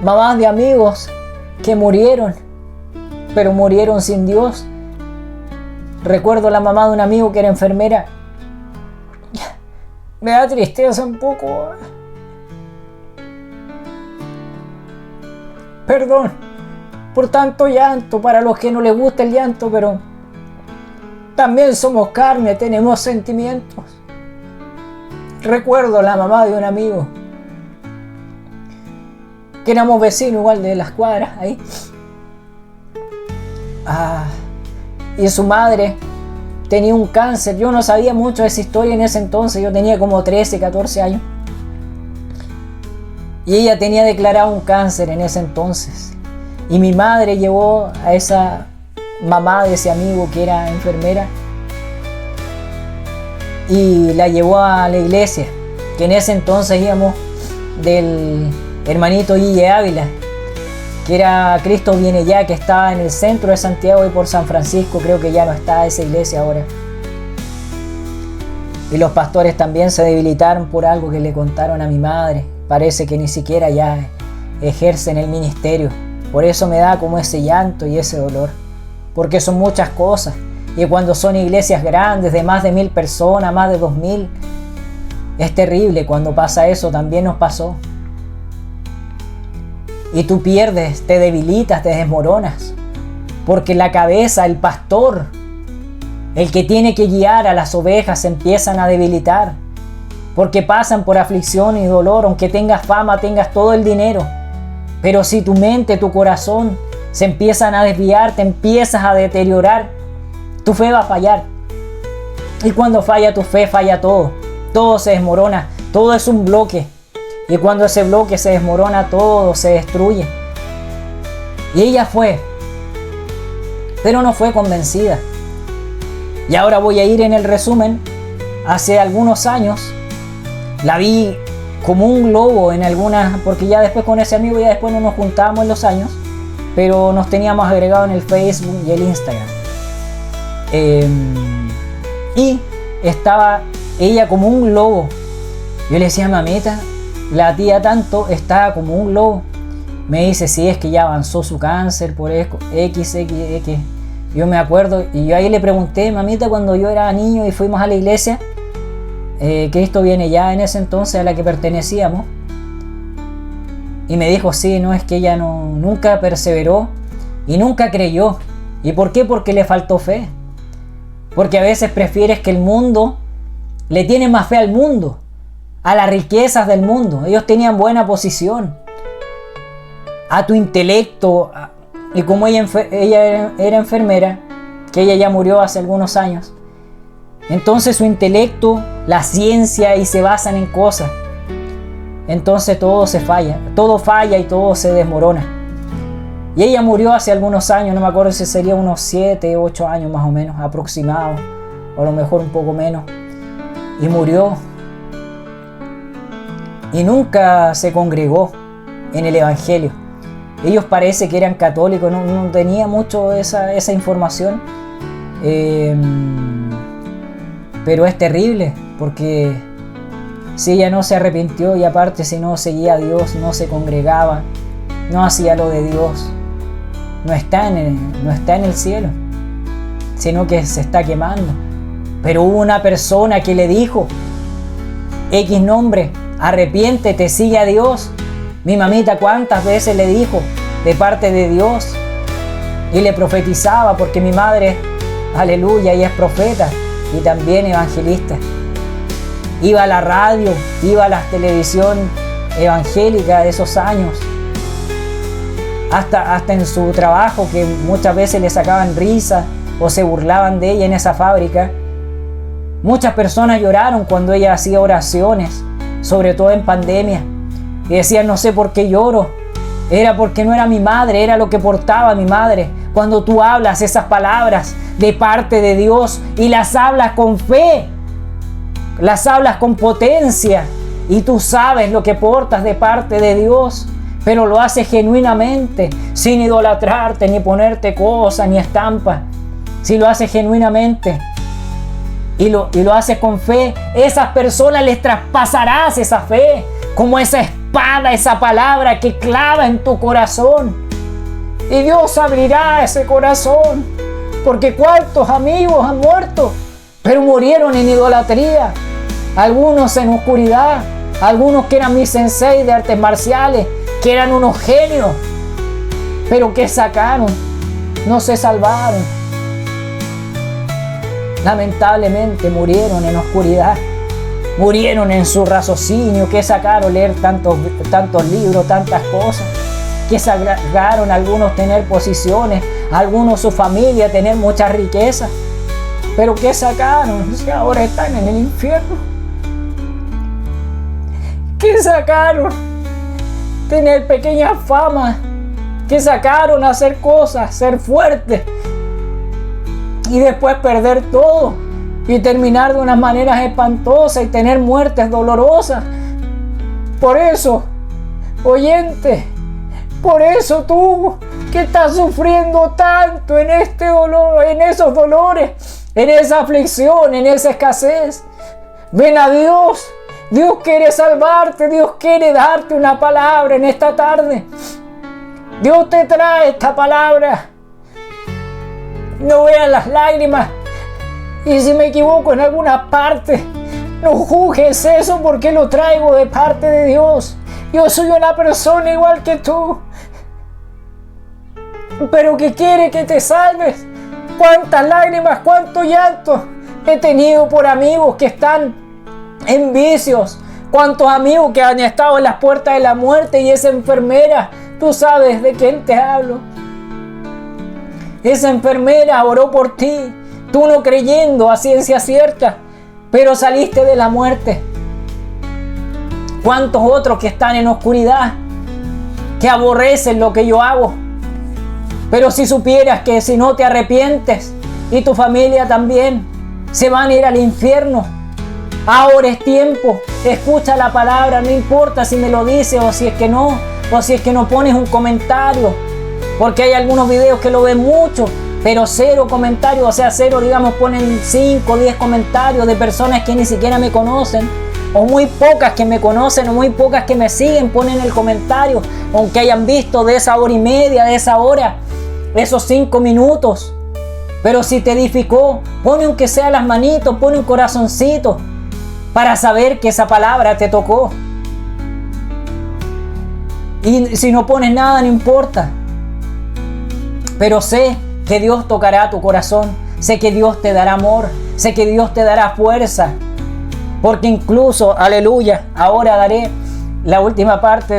Mamás de amigos que murieron, pero murieron sin Dios. Recuerdo la mamá de un amigo que era enfermera. Me da tristeza un poco. Perdón por tanto llanto para los que no les gusta el llanto, pero también somos carne, tenemos sentimientos. Recuerdo la mamá de un amigo, que éramos vecinos igual de las cuadras ahí. Y su madre tenía un cáncer. Yo no sabía mucho de esa historia en ese entonces, yo tenía como 13, 14 años. Y ella tenía declarado un cáncer en ese entonces. Y mi madre llevó a esa mamá de ese amigo que era enfermera y la llevó a la iglesia, que en ese entonces íbamos del hermanito Guille Ávila, que era Cristo Viene Ya, que estaba en el centro de Santiago y por San Francisco. Creo que ya no está esa iglesia ahora. Y los pastores también se debilitaron por algo que le contaron a mi madre. Parece que ni siquiera ya ejercen el ministerio. Por eso me da como ese llanto y ese dolor, porque son muchas cosas. Y cuando son iglesias grandes de más de 1000 personas, más de 2000, es terrible. Cuando pasa eso, también nos pasó. Y tú pierdes, te debilitas, te desmoronas, porque la cabeza, el pastor, el que tiene que guiar a las ovejas, se empiezan a debilitar, porque pasan por aflicción y dolor. Aunque tengas fama, tengas todo el dinero, pero si tu mente, tu corazón se empiezan a desviar, te empiezas a deteriorar, tu fe va a fallar. Y cuando falla tu fe, falla todo. Todo se desmorona, todo es un bloque. Y cuando ese bloque se desmorona, todo se destruye. Y ella fue, pero no fue convencida. Y ahora voy a ir en el resumen. Hace algunos años la vi como un globo en algunas, porque ya después con ese amigo ya después no nos juntábamos en los años, pero nos teníamos agregado en el Facebook y el Instagram. Y estaba ella como un globo. Yo le decía: mamita, la tía tanto estaba como un globo. Me dice: sí, es que ya avanzó su cáncer por X. Yo me acuerdo, y yo ahí le pregunté: mamita, cuando yo era niño y fuimos a la iglesia, Cristo viene ya en ese entonces a la que pertenecíamos. Y me dijo: sí, no, es que ella nunca perseveró y nunca creyó. ¿Y por qué? Porque le faltó fe. Porque a veces prefieres que el mundo, le tiene más fe al mundo, a las riquezas del mundo. Ellos tenían buena posición, a tu intelecto. Y como ella era enfermera, que ella ya murió hace algunos años, entonces su intelecto, la ciencia, y se basan en cosas. Entonces todo falla y todo se desmorona. Y ella murió hace algunos años, no me acuerdo si sería unos 7, 8 años más o menos, aproximado, o a lo mejor un poco menos. Y murió. Y nunca se congregó en el Evangelio. Ellos parece que eran católicos, no tenía mucho esa información. Pero es terrible, porque si ella no se arrepintió, y aparte si no seguía a Dios, no se congregaba, no hacía lo de Dios, no está en el cielo, sino que se está quemando. Pero hubo una persona que le dijo: X nombre, arrepiéntete, sigue a Dios. Mi mamita cuántas veces le dijo de parte de Dios, y le profetizaba, porque mi madre, aleluya, ella es profeta y también evangelista. Iba a la radio, iba a la televisión evangélica de esos años, hasta en su trabajo, que muchas veces le sacaban risa o se burlaban de ella en esa fábrica. Muchas personas lloraron cuando ella hacía oraciones, sobre todo en pandemia, y decían: no sé por qué lloro, era porque no era mi madre, era lo que portaba mi madre. Cuando tú hablas esas palabras de parte de Dios y las hablas con fe, las hablas con potencia, y tú sabes lo que portas de parte de Dios, pero lo haces genuinamente, sin idolatrarte, ni ponerte cosas, ni estampas. Si lo haces genuinamente y lo haces con fe, esas personas les traspasarás esa fe, como esa espada, esa palabra que clava en tu corazón. Y Dios abrirá ese corazón, porque cuántos amigos han muerto, pero murieron en idolatría, algunos en oscuridad, algunos que eran mis sensei de artes marciales, que eran unos genios, pero que sacaron, no se salvaron. Lamentablemente murieron en oscuridad, murieron en su raciocinio, que sacaron leer tantos libros, tantas cosas, que sacaron algunos tener posiciones, algunos su familia tener mucha riqueza, pero que sacaron, si ahora están en el infierno. Que sacaron tener pequeña fama, que sacaron hacer cosas, ser fuertes, y después perder todo y terminar de unas maneras espantosas y tener muertes dolorosas. Por eso, oyente, por eso tú que estás sufriendo tanto en este dolor, en esos dolores, en esa aflicción, en esa escasez, ven a Dios, Dios quiere salvarte, Dios quiere darte una palabra en esta tarde. Dios te trae esta palabra. No veas las lágrimas. Y si me equivoco en alguna parte, no juzgues eso porque lo traigo de parte de Dios. Yo soy una persona igual que tú, pero que quiere que te salves. Cuántas lágrimas, cuánto llanto he tenido por amigos que están en vicios. Cuántos amigos que han estado en las puertas de la muerte, y esa enfermera, tú sabes de quién te hablo. Esa enfermera oró por ti, tú no creyendo a ciencia cierta, pero saliste de la muerte. Cuántos otros que están en oscuridad, que aborrecen lo que yo hago. Pero si supieras que si no te arrepientes, y tu familia también, se van a ir al infierno. Ahora es tiempo, escucha la palabra, no importa si me lo dices o si es que no pones un comentario, porque hay algunos videos que lo ven mucho, pero cero comentarios, o sea, cero, digamos, ponen 5 o 10 comentarios de personas que ni siquiera me conocen, o muy pocas que me conocen, o muy pocas que me siguen, ponen el comentario, aunque hayan visto de esa hora y media, de esa hora, esos 5 minutos. Pero si te edificó, pone aunque sea las manitos, pone un corazoncito, para saber que esa palabra te tocó. Y si no pones nada, no importa. Pero sé que Dios tocará tu corazón. Sé que Dios te dará amor. Sé que Dios te dará fuerza. Porque incluso, aleluya, ahora daré la última parte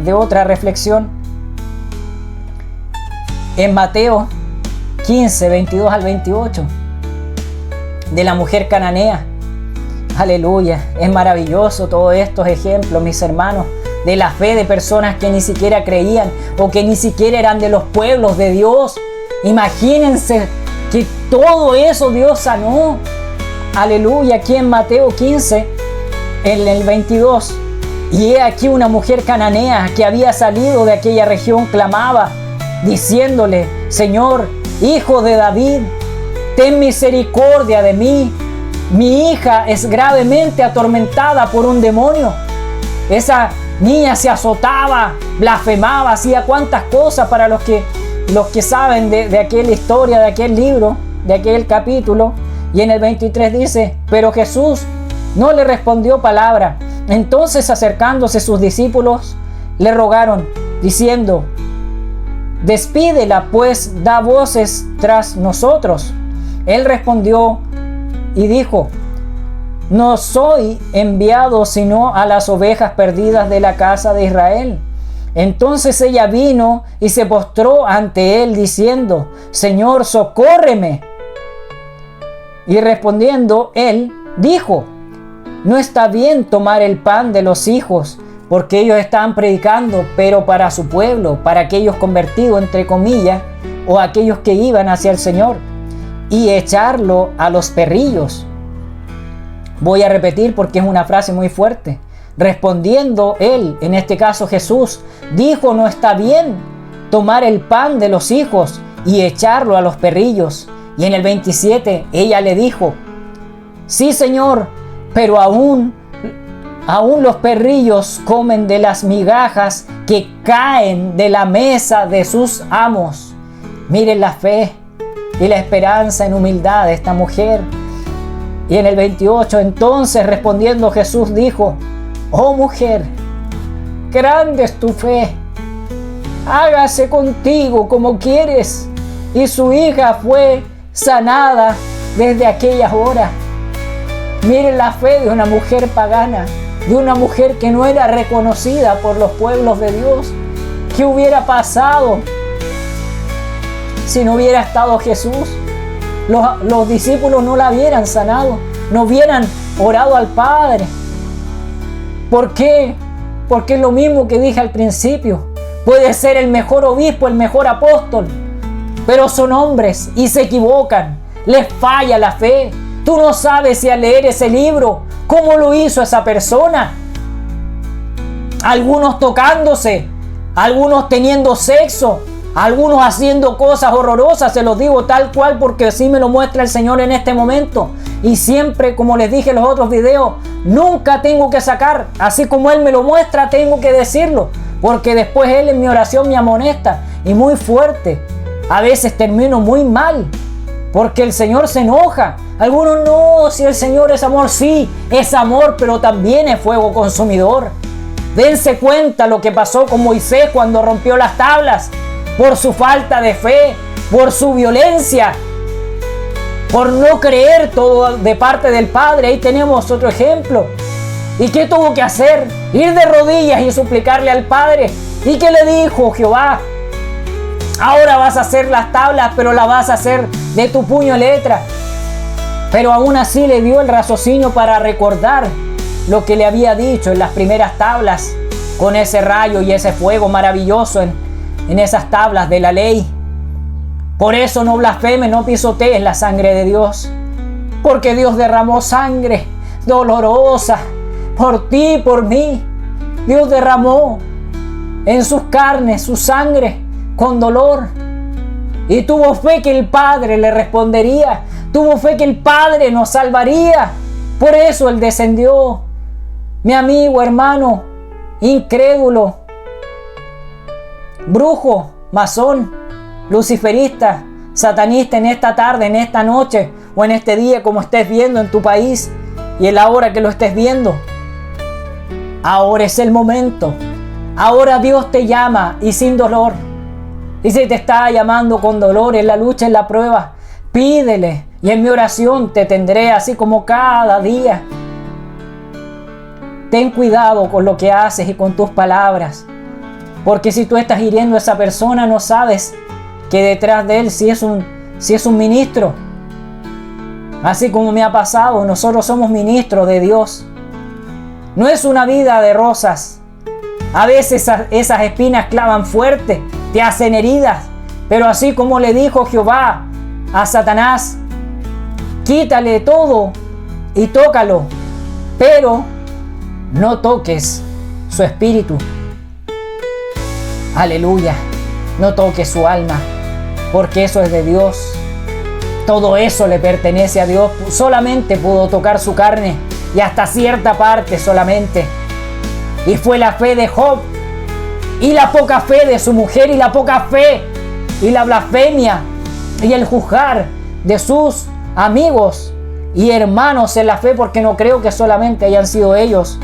de otra reflexión. En Mateo 15, 22 al 28. De la mujer cananea. Aleluya, es maravilloso todos estos ejemplos, mis hermanos, de la fe de personas que ni siquiera creían o que ni siquiera eran de los pueblos de Dios. Imagínense que todo eso Dios sanó. Aleluya, aquí en Mateo 15, en el 22. Y he aquí una mujer cananea que había salido de aquella región clamaba, diciéndole: Señor, hijo de David, ten misericordia de mí. Mi hija es gravemente atormentada por un demonio. Esa niña se azotaba, blasfemaba, hacía cuantas cosas para los que saben de aquella historia, de aquel libro, de aquel capítulo. Y en el 23 dice: pero Jesús no le respondió palabra. Entonces, acercándose sus discípulos, le rogaron, diciendo: despídela, pues da voces tras nosotros. Él respondió y dijo: no soy enviado sino a las ovejas perdidas de la casa de Israel. Entonces ella vino y se postró ante él diciendo: Señor, socórreme. Y respondiendo él, dijo: no está bien tomar el pan de los hijos, porque ellos estaban predicando, pero para su pueblo, para aquellos convertidos, entre comillas, o aquellos que iban hacia el Señor, y echarlo a los perrillos. Voy a repetir porque es una frase muy fuerte. Respondiendo él, en este caso Jesús, dijo: no está bien tomar el pan de los hijos y echarlo a los perrillos. Y en el 27 ella le dijo: sí, Señor, pero aún los perrillos comen de las migajas que caen de la mesa de sus amos. Miren la fe y la esperanza en humildad de esta mujer. Y en el 28, entonces respondiendo Jesús dijo: oh mujer, grande es tu fe, hágase contigo como quieres. Y su hija fue sanada desde aquellas horas. Miren la fe de una mujer pagana, de una mujer que no era reconocida por los pueblos de Dios. ¿Qué hubiera pasado si no hubiera estado Jesús? Los discípulos no la hubieran sanado, no hubieran orado al Padre. ¿Por qué? Porque es lo mismo que dije al principio. Puede ser el mejor obispo, el mejor apóstol, pero son hombres y se equivocan, les falla la fe. Tú no sabes si al leer ese libro, cómo lo hizo esa persona. Algunos tocándose, algunos teniendo sexo, algunos haciendo cosas horrorosas. Se los digo tal cual porque así me lo muestra el Señor en este momento. Y siempre, como les dije en los otros videos, nunca tengo que sacar, así como Él me lo muestra, tengo que decirlo, porque después Él en mi oración me amonesta, y muy fuerte. A veces termino muy mal, porque el Señor se enoja. Algunos no, si el Señor es amor, sí, es amor, pero también es fuego consumidor. Dense cuenta lo que pasó con Moisés cuando rompió las tablas, por su falta de fe, por su violencia, por no creer todo de parte del Padre. Ahí tenemos otro ejemplo. ¿Y qué tuvo que hacer? Ir de rodillas y suplicarle al Padre. ¿Y qué le dijo Jehová? Ahora vas a hacer las tablas, pero las vas a hacer de tu puño y letra. Pero aún así le dio el raciocinio para recordar lo que le había dicho en las primeras tablas, con ese rayo y ese fuego maravilloso en esas tablas de la ley. Por eso no blasfemes, no pisotees la sangre de Dios, porque Dios derramó sangre dolorosa por ti y por mí. Dios derramó en sus carnes su sangre con dolor, y tuvo fe que el Padre le respondería, tuvo fe que el Padre nos salvaría. Por eso Él descendió. Mi amigo, hermano, incrédulo, brujo, masón, luciferista, satanista, en esta tarde, en esta noche o en este día, como estés viendo en tu país y en la hora que lo estés viendo, ahora es el momento. Ahora Dios te llama, y sin dolor. Y si te está llamando con dolor en la lucha, en la prueba, pídele, y en mi oración te tendré, así como cada día. Ten cuidado con lo que haces y con tus palabras, porque si tú estás hiriendo a esa persona, no sabes que detrás de él si es un ministro. Así como me ha pasado, nosotros somos ministros de Dios. No es una vida de rosas. A veces esas espinas clavan fuerte, te hacen heridas, pero así como le dijo Jehová a Satanás, quítale todo y tócalo, pero no toques su espíritu. Aleluya. No toques su alma, porque eso es de Dios. Todo eso le pertenece a Dios. Solamente pudo tocar su carne, y hasta cierta parte solamente. Y fue la fe de Job, y la poca fe de su mujer, y la poca fe, y la blasfemia, y el juzgar de sus amigos y hermanos en la fe, porque no creo que solamente hayan sido ellos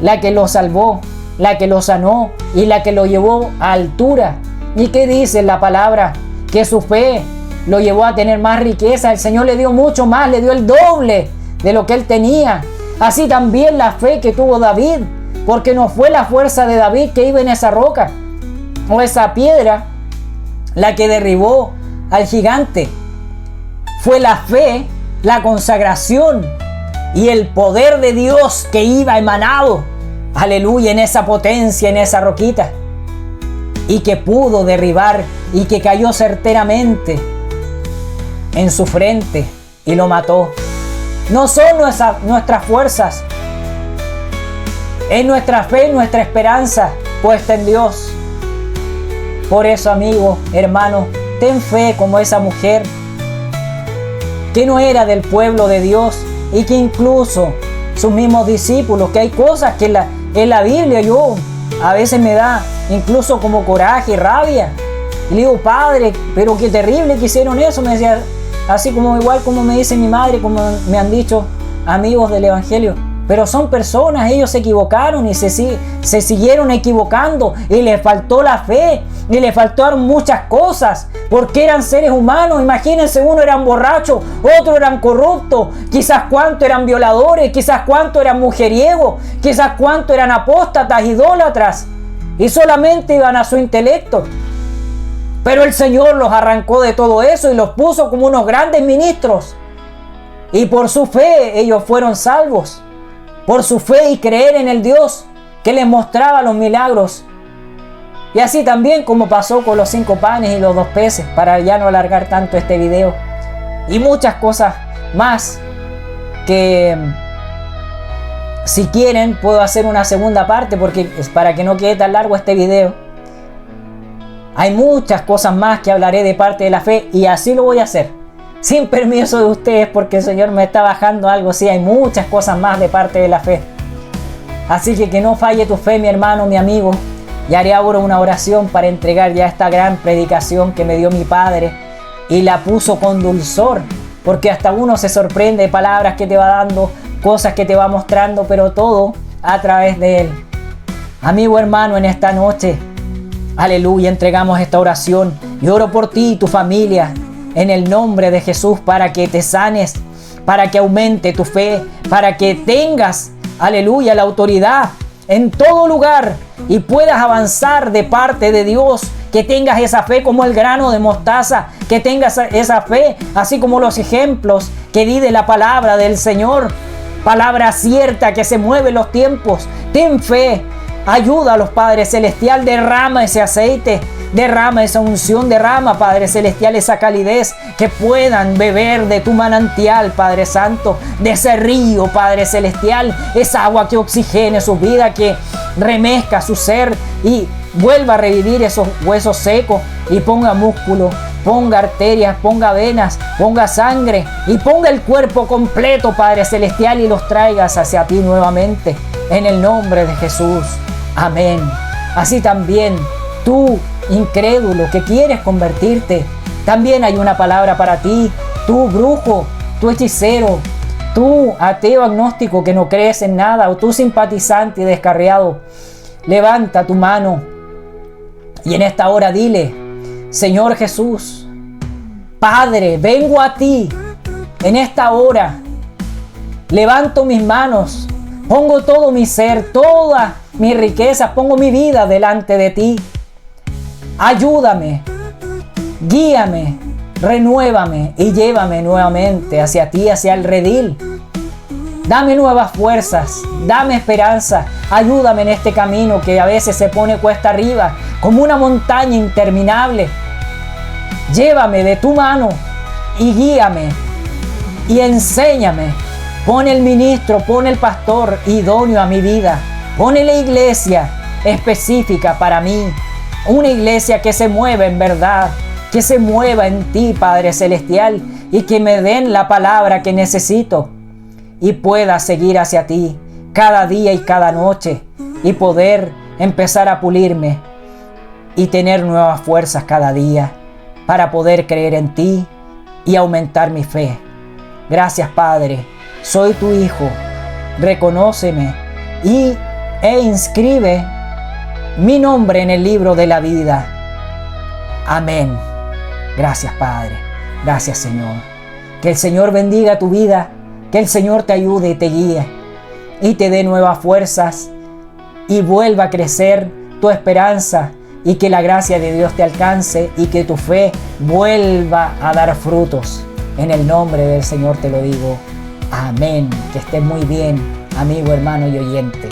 la que lo salvó, la que lo sanó y la que lo llevó a altura. ¿Y qué dice la palabra? Que su fe lo llevó a tener más riqueza. El Señor le dio mucho más, le dio el doble de lo que él tenía. Así también la fe que tuvo David, porque no fue la fuerza de David que iba en esa roca o esa piedra la que derribó al gigante. Fue la fe, la consagración y el poder de Dios que iba emanado, aleluya, en esa potencia, en esa roquita, y que pudo derribar y que cayó certeramente en su frente y lo mató. No son nuestras fuerzas, es nuestra fe, nuestra esperanza puesta en Dios. Por eso, amigo, hermano, ten fe como esa mujer que no era del pueblo de Dios, y que incluso sus mismos discípulos, que hay cosas que en la Biblia yo a veces me da incluso como coraje y rabia. Y le digo, Padre, pero qué terrible que hicieron eso. Me decía, así como igual como me dice mi madre, como me han dicho amigos del Evangelio. Pero son personas, ellos se equivocaron y se siguieron equivocando, y les faltó la fe, y les faltaron muchas cosas, porque eran seres humanos. Imagínense, uno eran borrachos, otro eran corruptos, quizás cuánto eran violadores, quizás cuánto eran mujeriegos, quizás cuánto eran apóstatas, idólatras, y solamente iban a su intelecto. Pero el Señor los arrancó de todo eso y los puso como unos grandes ministros, y por su fe ellos fueron salvos. Por su fe y creer en el Dios que les mostraba los milagros. Y así también como pasó con los 5 panes y los 2 peces, para ya no alargar tanto este video. Y muchas cosas más que, si quieren, puedo hacer una segunda parte, porque es para que no quede tan largo este video. Hay muchas cosas más que hablaré de parte de la fe, y así lo voy a hacer. sin permiso de ustedes, porque el Señor me está bajando algo. Sí, hay muchas cosas más de parte de la fe. Así que no falle tu fe, mi hermano, mi amigo. Y haré ahora una oración para entregar ya esta gran predicación que me dio mi Padre y la puso con dulzor, porque hasta uno se sorprende de palabras que te va dando, cosas que te va mostrando, pero todo a través de Él. Amigo, hermano, en esta noche, aleluya, entregamos esta oración y oro por ti y tu familia en el nombre de Jesús, para que te sanes, para que aumente tu fe, para que tengas, aleluya, la autoridad en todo lugar y puedas avanzar de parte de Dios, que tengas esa fe como el grano de mostaza, que tengas esa fe así como los ejemplos que di de la palabra del Señor, palabra cierta que se mueve en los tiempos. Ten fe, ayuda a los Padre Celestial, derrama ese aceite, derrama esa unción, derrama, Padre Celestial, esa calidez, que puedan beber de tu manantial, Padre Santo, de ese río, Padre Celestial, esa agua que oxigene su vida, que remezca su ser y vuelva a revivir esos huesos secos y ponga músculo, ponga arterias, ponga venas, ponga sangre y ponga el cuerpo completo, Padre Celestial, y los traigas hacia ti nuevamente, en el nombre de Jesús. Amén. Así también tú, incrédulo, que quieres convertirte, también hay una palabra para ti. Tú, brujo, tú, hechicero, tú, ateo, agnóstico, que no crees en nada, o tú, simpatizante y descarriado, levanta tu mano y en esta hora dile: Señor Jesús, Padre, vengo a ti en esta hora, levanto mis manos, pongo todo mi ser, toda mi riqueza, pongo mi vida delante de ti. Ayúdame, guíame, renuévame y llévame nuevamente hacia ti, hacia el redil. Dame nuevas fuerzas, dame esperanza, ayúdame en este camino que a veces se pone cuesta arriba, como una montaña interminable. Llévame de tu mano y guíame y enséñame. Pon el ministro, pon el pastor idóneo a mi vida. Pon la iglesia específica para mí. Una iglesia que se mueva en verdad, que se mueva en ti, Padre Celestial, y que me den la palabra que necesito y pueda seguir hacia ti cada día y cada noche y poder empezar a pulirme y tener nuevas fuerzas cada día para poder creer en ti y aumentar mi fe. Gracias, Padre. Soy tu hijo. Reconóceme e inscribe mi nombre en el libro de la vida. Amén. Gracias, Padre. Gracias, Señor. Que el Señor bendiga tu vida, que el Señor te ayude y te guíe y te dé nuevas fuerzas y vuelva a crecer tu esperanza, y que la gracia de Dios te alcance y que tu fe vuelva a dar frutos. En el nombre del Señor te lo digo. Amén. Que estés muy bien, amigo, hermano y oyente.